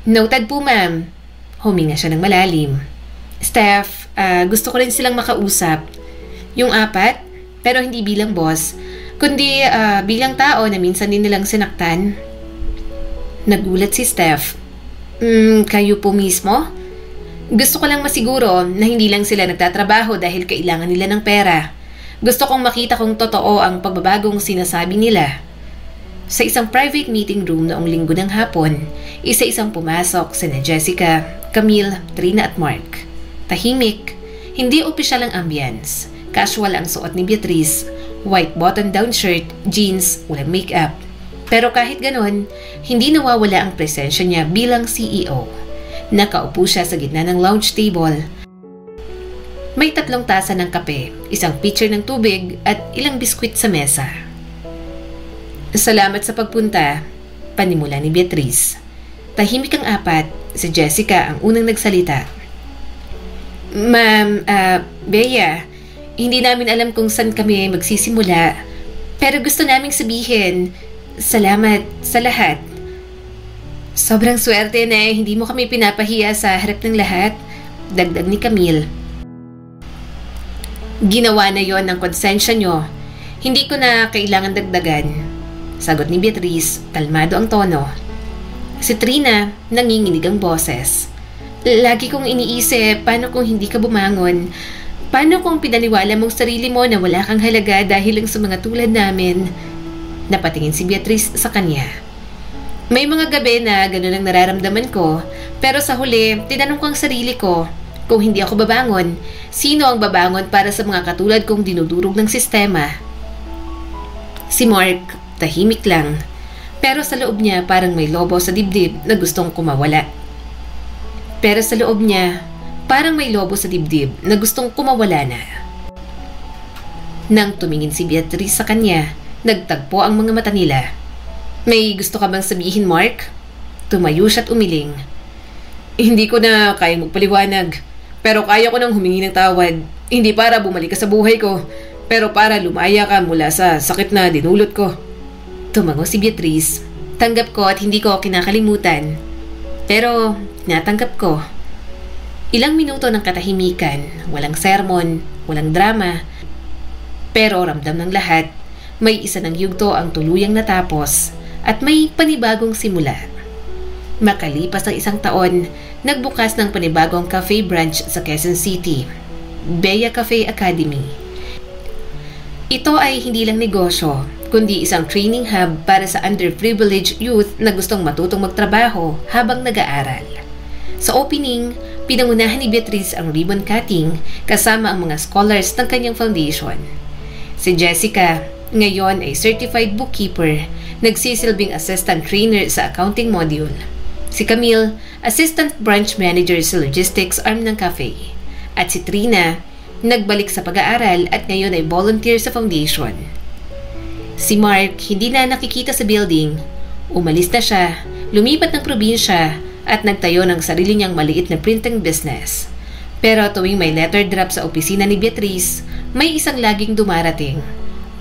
Noted po, ma'am. Huminga siya ng malalim. Steph, gusto ko rin silang makausap. Yung 4, pero hindi bilang boss, kundi bilang tao na minsan din nilang sinaktan. Nagulat si Steph. Kayo po mismo? Gusto ko lang masiguro na hindi lang sila nagtatrabaho dahil kailangan nila ng pera. Gusto kong makita kung totoo ang pagbabagong sinasabi nila. Sa isang private meeting room noong linggo ng hapon, isa-isang pumasok sina Jessica, Camille, Trina at Mark. Tahimik, hindi opisyal ang ambience. Casual ang suot ni Beatrice, white button-down shirt, jeans, walang makeup. Pero kahit ganon, hindi nawawala ang presensya niya bilang CEO. Nakaupo siya sa gitna ng lounge table. May 3 tasa ng kape, isang pitcher ng tubig at ilang biskwit sa mesa. Salamat sa pagpunta, panimula ni Beatrice. Tahimik ang 4, si Jessica ang unang nagsalita. Ma'am, Bea, hindi namin alam kung saan kami magsisimula, pero gusto naming sabihin, salamat sa lahat. Sobrang swerte na hindi mo kami pinapahiya sa harap ng lahat, dagdag ni Camille. Ginawa na yon ng konsensya nyo. Hindi ko na kailangan dagdagan. Sagot ni Beatrice, kalmado ang tono. Si Trina, nanginginig ang boses. Lagi kong iniisip, paano kung hindi ka bumangon? Paano kung pinaniwala mong sarili mo na wala kang halaga dahil lang sa mga tulad namin? Napatingin si Beatrice sa kanya. May mga gabi na ganun ang nararamdaman ko, pero sa huli, tinanong ko ang sarili ko, kung hindi ako babangon, sino ang babangon para sa mga katulad kong dinudurog ng sistema? Si Mark, tahimik lang, pero sa loob niya parang may lobo sa dibdib na gustong kumawala. na. Nang tumingin si Beatrice sa kanya, nagtagpo ang mga mata nila. May gusto ka bang sabihin, Mark? Tumayo siya't umiling. Hindi ko na kayang magpaliwanag. Pero kaya ko nang humingi ng tawad. Hindi para bumalik ka sa buhay ko, pero para lumaya ka mula sa sakit na dinulot ko. Tumango si Beatrice. Tanggap ko at hindi ko kinakalimutan. Pero natanggap ko. Ilang minuto ng katahimikan, walang sermon, walang drama. Pero ramdam ng lahat, may isa ng yugto ang tuluyang natapos at may panibagong simula. Makalipas ng 1 taon, nagbukas ng panibagong cafe branch sa Quezon City, Bea Cafe Academy. Ito ay hindi lang negosyo, kundi isang training hub para sa underprivileged youth na gustong matutong magtrabaho habang nag-aaral. Sa opening, pinangunahan ni Beatrice ang ribbon cutting kasama ang mga scholars ng kanyang foundation. Si Jessica, ngayon ay certified bookkeeper, nagsisilbing assistant trainer sa accounting module. Si Camille, assistant branch manager sa logistics arm ng cafe. At si Trina, nagbalik sa pag-aaral at ngayon ay volunteer sa foundation. Si Mark, hindi na nakikita sa building. Umalis na siya, lumipat ng probinsya at nagtayo ng sarili niyang maliit na printing business. Pero tuwing may letter drop sa opisina ni Beatrice, may isang laging dumarating.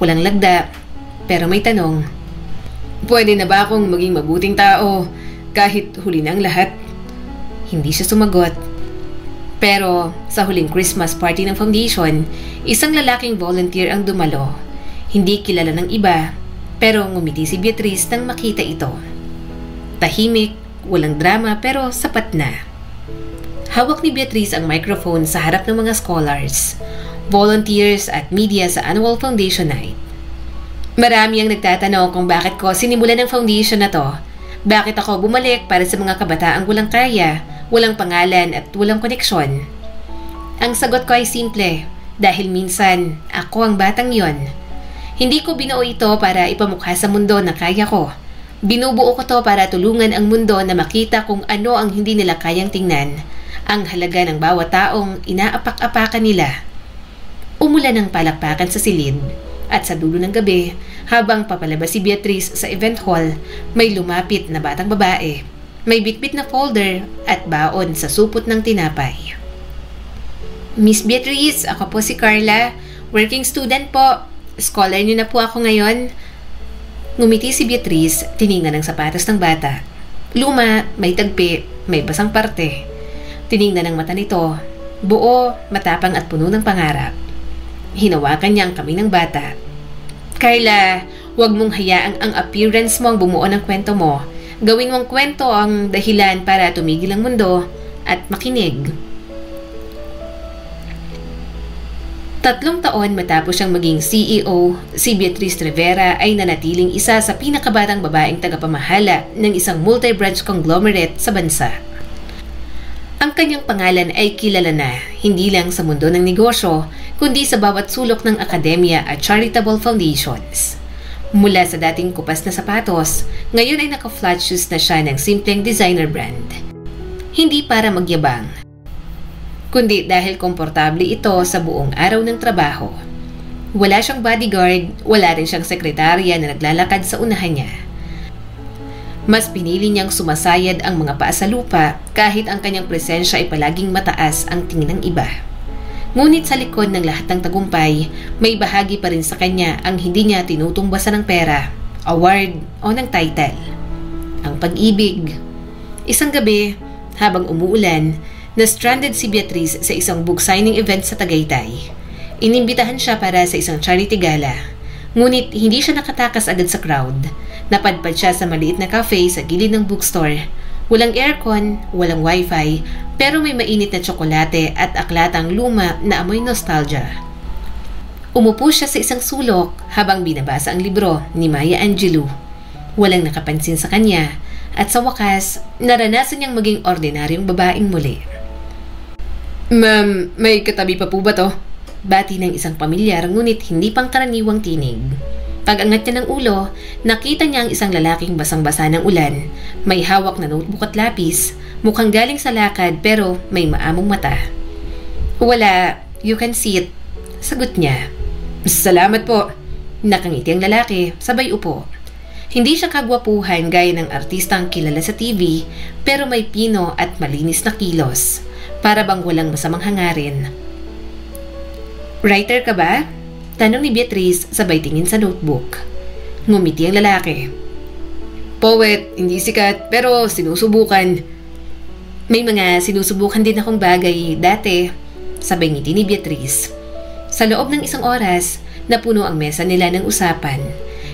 Walang lagda, pero may tanong. Pwede na ba akong maging mabuting tao kahit huli na ang lahat? Hindi siya sumagot. Pero sa huling Christmas party ng foundation, isang lalaking volunteer ang dumalo. Hindi kilala ng iba, pero ngumiti si Beatrice nang makita ito. Tahimik, walang drama pero sapat na. Hawak ni Beatrice ang microphone sa harap ng mga scholars, volunteers at media sa annual foundation night. Marami ang nagtatanong kung bakit ko sinimulan ng foundation na to. Bakit ako bumalik para sa mga kabataang walang kaya, walang pangalan at walang koneksyon? Ang sagot ko ay simple, dahil minsan ako ang batang yon. Hindi ko binuo ito para ipamukha sa mundo na kaya ko. Binubuo ko to para tulungan ang mundo na makita kung ano ang hindi nila kayang tingnan, ang halaga ng bawat taong inaapak-apakan nila. Umulan ng palakpakan sa silid, at sa dulo ng gabi, habang papalabas si Beatrice sa event hall, may lumapit na batang babae. May bitbit na folder at baon sa supot ng tinapay. Miss Beatrice, ako po si Carla. Working student po. Scholar niyo na po ako ngayon. Ngumiti si Beatrice, tiningnan ang sapatos ng bata. Luma, may tagpi, may basang parte. Tiningnan ang mata nito. Buo, matapang at puno ng pangarap. Hinawakan niya ang kamay ng bata. Carla, huwag mong hayaang ang appearance mo ang bumuo ng kwento mo. Gawin mong kwento ang dahilan para tumigil ang mundo at makinig. 3 taon matapos siyang maging CEO, si Beatrice Rivera ay nanatiling isa sa pinakabatang babaeng tagapamahala ng isang multi-branch conglomerate sa bansa. Ang kanyang pangalan ay kilala na, hindi lang sa mundo ng negosyo, kundi sa bawat sulok ng akademya at charitable foundations. Mula sa dating kupas na sapatos, ngayon ay naka-flat shoes na siya ng simpleng designer brand. Hindi para magyabang, kundi dahil komportable ito sa buong araw ng trabaho. Wala siyang bodyguard, wala rin siyang sekretarya na naglalakad sa unahan niya. Mas pinili niyang sumasayad ang mga paa sa lupa kahit ang kanyang presensya ay palaging mataas ang tingin ng iba. Ngunit sa likod ng lahat ng tagumpay, may bahagi pa rin sa kanya ang hindi niya tinutumbasan ng pera, award o ng title. Ang pag-ibig. Isang gabi, habang umuulan, na-stranded si Beatrice sa isang book signing event sa Tagaytay. Inimbitahan siya para sa isang charity gala. Ngunit hindi siya nakatakas agad sa crowd. Napadpad siya sa maliit na cafe sa gilid ng bookstore. Walang aircon, walang wifi, pero may mainit na tsokolate at aklatang luma na amoy nostalgia. Umupo siya sa isang sulok habang binabasa ang libro ni Maya Angelou. Walang nakapansin sa kanya at sa wakas, naranasan niyang maging ordinaryong babaeng muli. Ma'am, may katabi pa po ba to? Bati ng isang pamilyar ngunit hindi pangkaraniwang tinig. Pag-angat niya ng ulo, nakita niya ang isang lalaking basang-basa ng ulan. May hawak na notebook at lapis, mukhang galing sa lakad pero may maamong mata. Wala, you can see it. Sagot niya. Salamat po. Nakangiti ang lalaki, sabay upo. Hindi siya kagwapuhan gaya ng artistang kilala sa TV, pero may pino at malinis na kilos. Para bang walang masamang hangarin. Writer ka ba? Tanong ni Beatrice sabay tingin sa notebook. Ngumiti ang lalaki. Poet, hindi sikat pero sinusubukan. May mga sinusubukan din akong bagay dati, sabay ngiti ni Beatrice. Sa loob ng isang oras, napuno ang mesa nila ng usapan.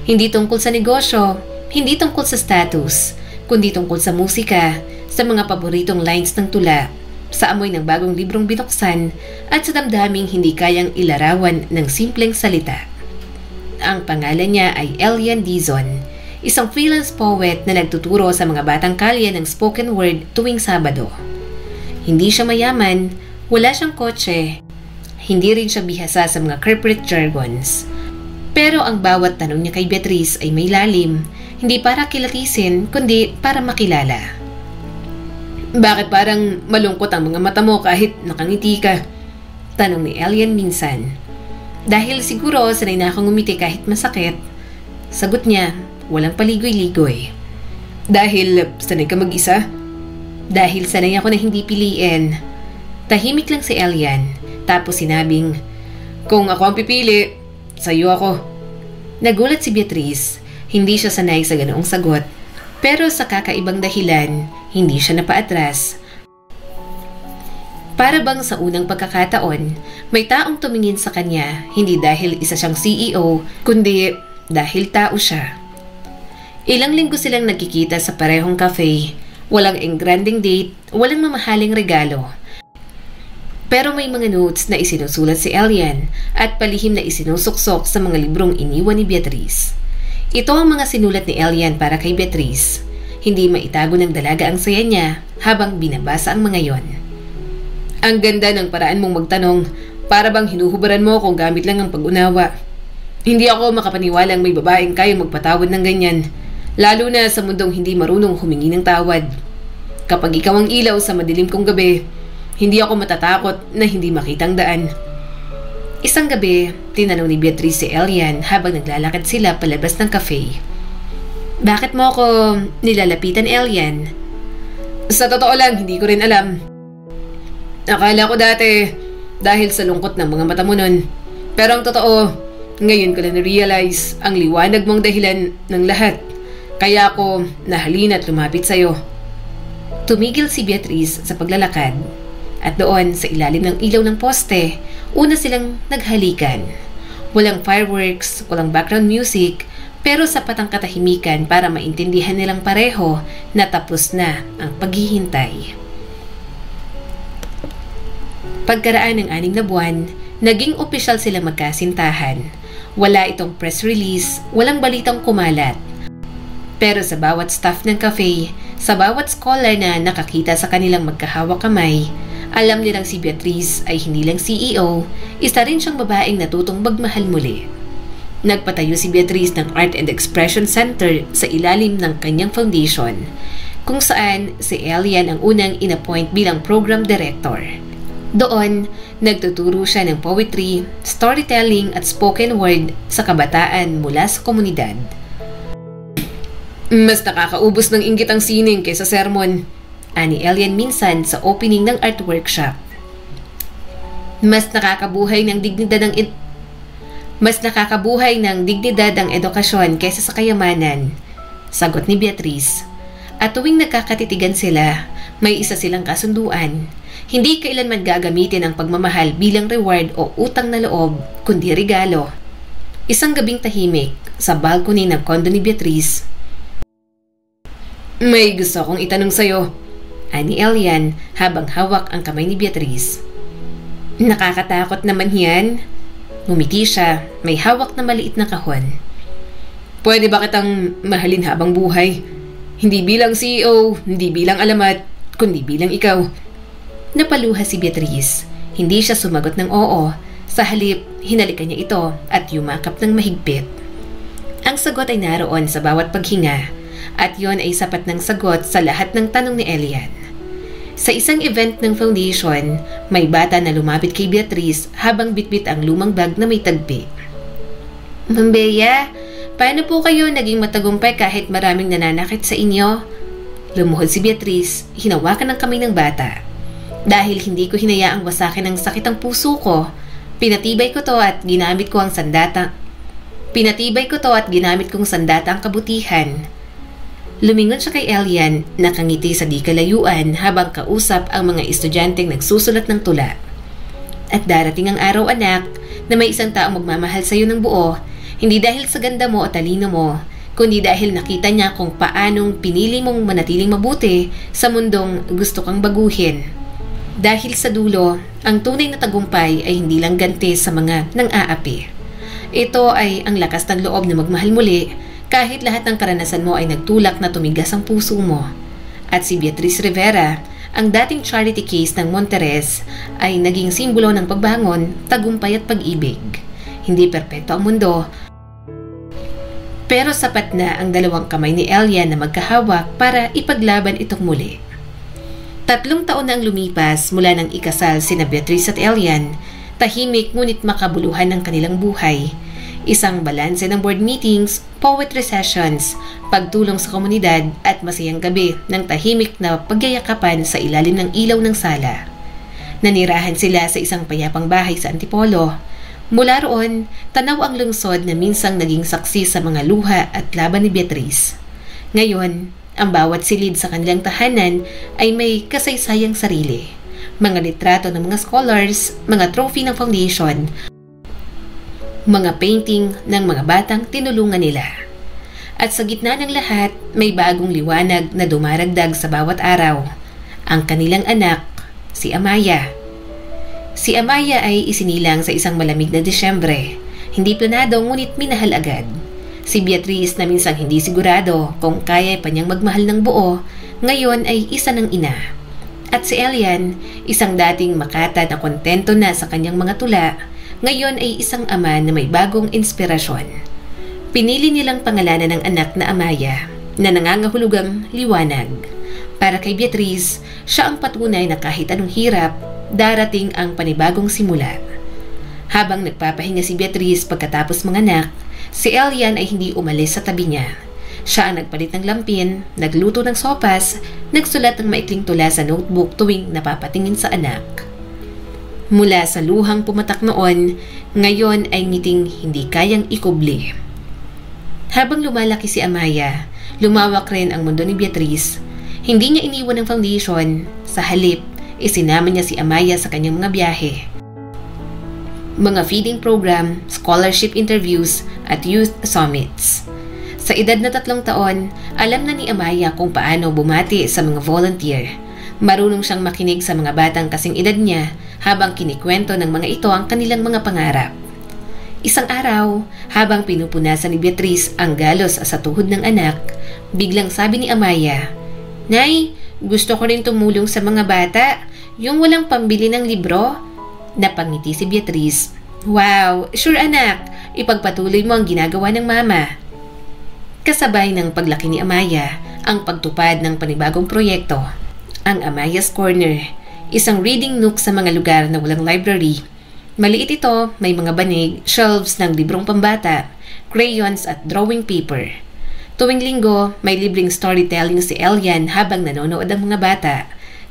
Hindi tungkol sa negosyo, hindi tungkol sa status, kundi tungkol sa musika, sa mga paboritong lines ng tula, sa amoy ng bagong librong binuksan, at sa damdaming hindi kayang ilarawan ng simpleng salita. Ang pangalan niya ay Elian Dizon, isang freelance poet na nagtuturo sa mga batang kalye ng spoken word tuwing Sabado. Hindi siya mayaman, wala siyang kotse, hindi rin siya bihasa sa mga corporate jargons. Pero ang bawat tanong niya kay Beatrice ay may lalim, hindi para kilatisin, kundi para makilala. Bakit parang malungkot ang mga mata mo kahit nakangiti ka? Tanong ni Elian minsan. Dahil siguro sanay na akong umiti kahit masakit. Sagot niya, walang paligoy-ligoy. Dahil sanay ka mag-isa? Dahil sanay ako na hindi piliin. Tahimik lang si Elian. Tapos sinabing, kung ako ang pipili, sa'yo ako. Nagulat si Beatrice. Hindi siya sanay sa ganoong sagot. Pero sa kakaibang dahilan, hindi siya napaatras. Para bang sa unang pagkakataon, may taong tumingin sa kanya, hindi dahil isa siyang CEO, kundi dahil tao siya. Ilang linggo silang nagkikita sa parehong cafe. Walang engranding date, walang mamahaling regalo. Pero may mga notes na isinusulat si Elian at palihim na isinusuksok sa mga librong iniwan ni Beatrice. Ito ang mga sinulat ni Elian para kay Beatrice. Hindi maitago ng dalaga ang saya niya habang binabasa ang mga yon. Ang ganda ng paraan mong magtanong, para bang hinuhubaran mo kung gamit lang ang pag-unawa. Hindi ako makapaniwalang may babaeng kayang magpatawad ng ganyan, lalo na sa mundong hindi marunong humingi ng tawad. Kapag ikaw ang ilaw sa madilim kong gabi, hindi ako matatakot na hindi makitang daan. Isang gabi, tinanong ni Beatrice si Elian habang naglalakad sila palabas ng cafe. Bakit mo ako nilalapitan, Elian? Sa totoo lang, hindi ko rin alam. Akala ko dati dahil sa lungkot ng mga mata mo nun. Pero ang totoo, ngayon ko na na-realize ang liwanag mong dahilan ng lahat. Kaya ako nahalina at lumapit sa'yo. Tumigil si Beatrice sa paglalakad. At doon sa ilalim ng ilaw ng poste, una silang naghalikan. Walang fireworks, walang background music, pero sapat ang katahimikan para maintindihan nilang pareho na tapos na ang paghihintay. Pagkaraan ng 6 na buwan, naging opisyal silang magkasintahan. Wala itong press release, walang balitang kumalat. Pero sa bawat staff ng cafe, sa bawat scholar na nakakita sa kanilang magkahawak kamay, alam nilang si Beatrice ay hindi lang CEO, isa rin siyang babaeng natutong magmahal muli. Nagpatayo si Beatrice ng Art and Expression Center sa ilalim ng kanyang foundation, kung saan si Elian ang unang inappoint bilang program director. Doon, nagtuturo siya ng poetry, storytelling at spoken word sa kabataan mula sa komunidad. Mas nakakaubos ng inggit ang sining kaysa sermon, ani Elian minsan sa opening ng art workshop. Mas nakakabuhay ng dignidad ang edukasyon kaysa sa kayamanan, sagot ni Beatrice. At tuwing nagkakatitigan sila, may isa silang kasunduan. Hindi kailanman gagamitin ang pagmamahal bilang reward o utang na loob, kundi regalo. Isang gabing tahimik sa balcony ng kondo ni Beatrice. May gusto akong itanong sa'yo, ani Elian habang hawak ang kamay ni Beatrice. Nakakatakot naman yan. Ngumiti siya, may hawak na maliit na kahon. Pwede ba kitang mahalin habang buhay? Hindi bilang CEO, hindi bilang alamat, kundi bilang ikaw. Napaluha si Beatrice. Hindi siya sumagot ng oo. Sa halip, hinalikan niya ito at yumakap ng mahigpit. Ang sagot ay naroon sa bawat paghinga. At yon ay sapat ng sagot sa lahat ng tanong ni Elian. Sa isang event ng foundation, may bata na lumapit kay Beatrice habang bitbit ang lumang bag na may tagpi. Ma'am Bea, paano po kayo naging matagumpay kahit maraming nananakit sa inyo? Lumuhod si Beatrice, hinawakan ng kamay ng bata. Dahil hindi ko hinayaang wasakin ng sakit ang puso ko, pinatibay ko to at ginamit kong sandata ang kabutihan. Lumingon siya kay Elian, nakangiti sa di kalayuan habang kausap ang mga estudyanteng nagsusulat ng tula. At darating ang araw, anak, na may isang taong magmamahal sa iyo ng buo, hindi dahil sa ganda mo o talino mo, kundi dahil nakita niya kung paanong pinili mong manatiling mabuti sa mundong gusto kang baguhin. Dahil sa dulo, ang tunay na tagumpay ay hindi lang ganti sa mga nang-aapi. Ito ay ang lakas ng loob na magmahal muli kahit lahat ng karanasan mo ay nagtulak na tumigas ang puso mo. At si Beatriz Rivera, ang dating charity case ng Monteres, ay naging simbolo ng pagbangon, tagumpay at pag-ibig. Hindi perpekto ang mundo, pero sapat na ang dalawang kamay ni Elian na magkahawak para ipaglaban itong muli. 3 taon na ang lumipas mula nang ikasal sina Beatriz at Elian, tahimik ngunit makabuluhan ng kanilang buhay. Isang balanse ng board meetings, poetry sessions, pagtulong sa komunidad at masayang gabi ng tahimik na pagyayakapan sa ilalim ng ilaw ng sala. Nanirahan sila sa isang payapang bahay sa Antipolo. Mula roon, tanaw ang lungsod na minsang naging saksi sa mga luha at laban ni Beatriz. Ngayon, ang bawat silid sa kanilang tahanan ay may kasaysayang sarili. Mga litrato ng mga scholars, mga trophy ng foundation, mga painting ng mga batang tinulungan nila. At sa gitna ng lahat, may bagong liwanag na dumaragdag sa bawat araw. Ang kanilang anak, si Amaya. Si Amaya ay isinilang sa isang malamig na Disyembre. Hindi planado ngunit minahal agad. Si Beatriz na minsang hindi sigurado kung kaya pa niyang magmahal ng buo, ngayon ay isa ng ina. At si Elian, isang dating makata na kontento na sa kanyang mga tula, ngayon ay isang ama na may bagong inspirasyon. Pinili nilang pangalanan ng anak na Amaya, na nangangahulugang liwanag. Para kay Beatriz, siya ang patunay na kahit anong hirap, darating ang panibagong simula. Habang nagpapahinga si Beatriz pagkatapos manganak, si Elian ay hindi umalis sa tabi niya. Siya ang nagpalit ng lampin, nagluto ng sopas, nagsulat ng maikling tula sa notebook tuwing napapatingin sa anak. Mula sa luhang pumatak noon, ngayon ay ngiting hindi kayang ikubli. Habang lumalaki si Amaya, lumawak rin ang mundo ni Beatriz. Hindi niya iniwan ang foundation. Sa halip, isinama niya si Amaya sa kanyang mga biyahe. Mga feeding program, scholarship interviews, at youth summits. Sa edad na 3 taon, alam na ni Amaya kung paano bumati sa mga volunteer. Marunong siyang makinig sa mga batang kasing edad niya habang kinikwento ng mga ito ang kanilang mga pangarap. Isang araw, habang pinupunasan ni Beatriz ang galos sa tuhod ng anak, biglang sabi ni Amaya, "Nay, gusto ko rin tumulong sa mga bata, yung walang pambili ng libro." Napangiti si Beatriz. "Wow, sure anak, ipagpatuloy mo ang ginagawa ng mama." Kasabay ng paglaki ni Amaya, ang pagtupad ng panibagong proyekto, ang Amaya's Corner, isang reading nook sa mga lugar na walang library. Maliit ito, may mga banig, shelves ng librong pambata, crayons at drawing paper. Tuwing linggo, may libreng storytelling si Elian habang nanonood ang mga bata,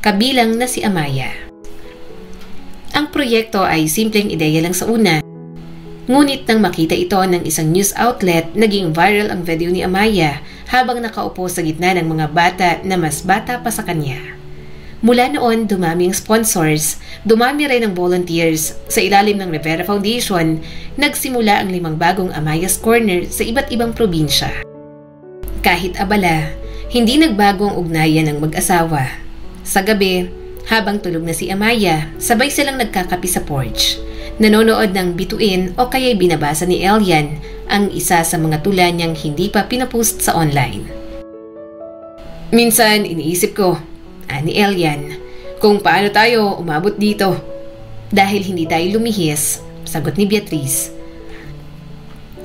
kabilang na si Amaya. Ang proyekto ay simpleng ideya lang sa una. Ngunit nang makita ito ng isang news outlet, naging viral ang video ni Amaya habang nakaupo sa gitna ng mga bata na mas bata pa sa kanya. Mula noon, dumami ang sponsors, dumami rin ang volunteers. Sa ilalim ng Rivera Foundation, nagsimula ang 5 bagong Amaya's Corner sa iba't ibang probinsya. Kahit abala, hindi nagbagong ugnayan ng mag-asawa. Sa gabi, habang tulog na si Amaya, sabay silang nagkakapi sa porch. Nanonood ng bituin o kaya'y binabasa ni Elian ang isa sa mga tula niyang hindi pa pinapost sa online. "Minsan iniisip ko," ani Elian, "kung paano tayo umabot dito. Dahil hindi tayo lumihis," sagot ni Beatriz.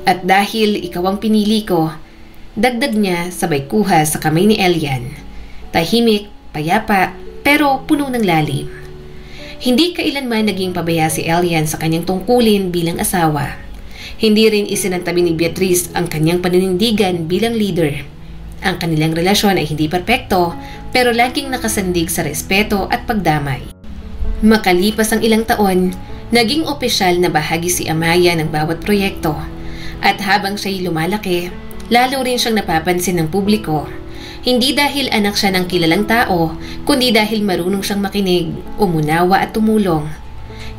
"At dahil ikaw ang pinili ko," dagdag niya sabay kuha sa kamay ni Elian. Tahimik, payapa, pero puno ng lalim. Hindi kailanman naging pabaya si Elian sa kanyang tungkulin bilang asawa. Hindi rin isinantabi ni Beatriz ang kanyang paninindigan bilang leader. Ang kanilang relasyon ay hindi perpekto, pero laging nakasandig sa respeto at pagdamay. Makalipas ang ilang taon, naging opisyal na bahagi si Amaya ng bawat proyekto. At habang siya'y lumalaki, lalo rin siyang napapansin ng publiko. Hindi dahil anak siya ng kilalang tao, kundi dahil marunong siyang makinig, umunawa at tumulong.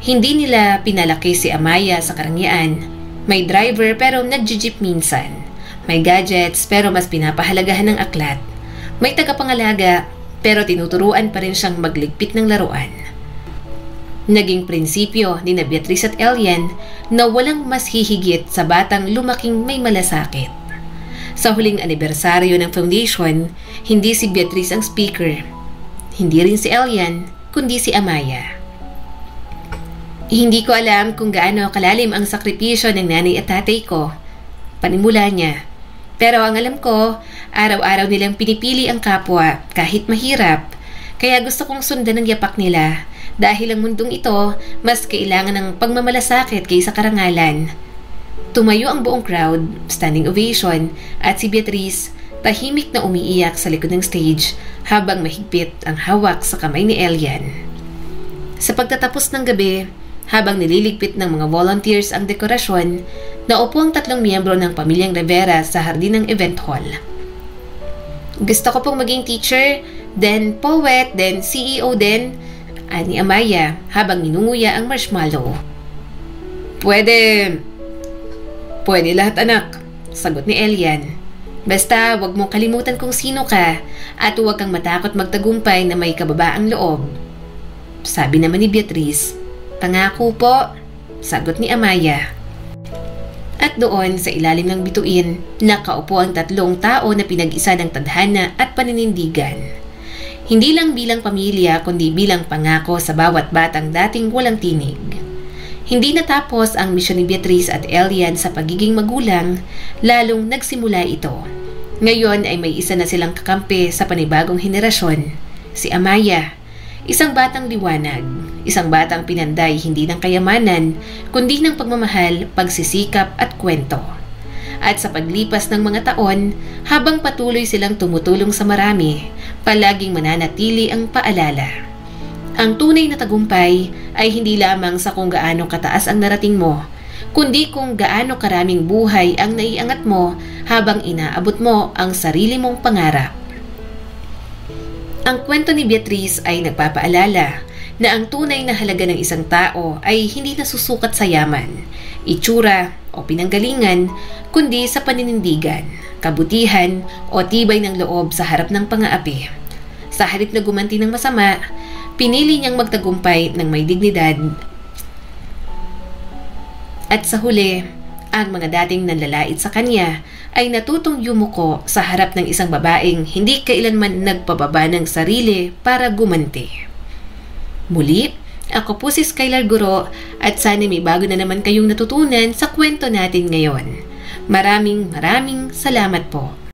Hindi nila pinalaki si Amaya sa karangyaan. May driver pero nagji-jeep minsan. May gadgets pero mas pinapahalagahan ng aklat. May tagapangalaga pero tinuturuan pa rin siyang magligpit ng laruan. Naging prinsipyo ni Beatrice at Elian na walang mas hihigit sa batang lumaking may malasakit. Sa huling anibersaryo ng foundation, hindi si Beatrice ang speaker. Hindi rin si Elian, kundi si Amaya. Hindi ko alam kung gaano kalalim ang sakripisyo ng nanay at tatay ko. Panimula niya. Pero ang alam ko, araw-araw nilang pinipili ang kapwa kahit mahirap. Kaya gusto kong sundan ang yapak nila dahil ang mundong ito mas kailangan ng pagmamalasakit kaysa karangalan. Tumayo ang buong crowd, standing ovation, at si Beatrice tahimik na umiiyak sa likod ng stage habang mahigpit ang hawak sa kamay ni Elian. Sa pagtatapos ng gabi, habang nililigpit ng mga volunteers ang dekorasyon, naupo ang 3 miyembro ng pamilyang Rivera sa hardin ng event hall. Gusto ko pong maging teacher, then poet, then CEO din, ani Amaya habang ninunguya ang marshmallow. Pwede lahat anak, sagot ni Elian. Basta wag mong kalimutan kung sino ka at huwag kang matakot magtagumpay na may kababaang loob. Sabi naman ni Beatrice. Pangako po, sagot ni Amaya. At doon sa ilalim ng bituin, nakaupo ang 3 tao na pinag-isa ng tadhana at paninindigan. Hindi lang bilang pamilya kundi bilang pangako sa bawat batang dating walang tinig. Hindi natapos ang misyon ni Beatrice at Elian sa pagiging magulang, lalong nagsimula ito. Ngayon ay may isa na silang kakampi sa panibagong henerasyon, si Amaya. Isang batang liwanag, isang batang pinanday hindi ng kayamanan, kundi ng pagmamahal, pagsisikap at kwento. At sa paglipas ng mga taon, habang patuloy silang tumutulong sa marami, palaging mananatili ang paalala. Ang tunay na tagumpay ay hindi lamang sa kung gaano kataas ang narating mo, kundi kung gaano karaming buhay ang naiangat mo habang inaabot mo ang sarili mong pangarap. Ang kwento ni Beatrice ay nagpapaalala na ang tunay na halaga ng isang tao ay hindi nasusukat sa yaman, itsura o pinanggalingan, kundi sa paninindigan, kabutihan o tibay ng loob sa harap ng pang-aapi. Sa halip na gumanti ng masama, pinili niyang magtagumpay ng may dignidad. At sa huli, ang mga dating nanlalait sa kanya ay natutong yumuko sa harap ng isang babaeng hindi kailanman nagpababa ng sarili para gumanti. Muli, ako po si Skylar Guro at sana may bago na naman kayong natutunan sa kwento natin ngayon. Maraming salamat po.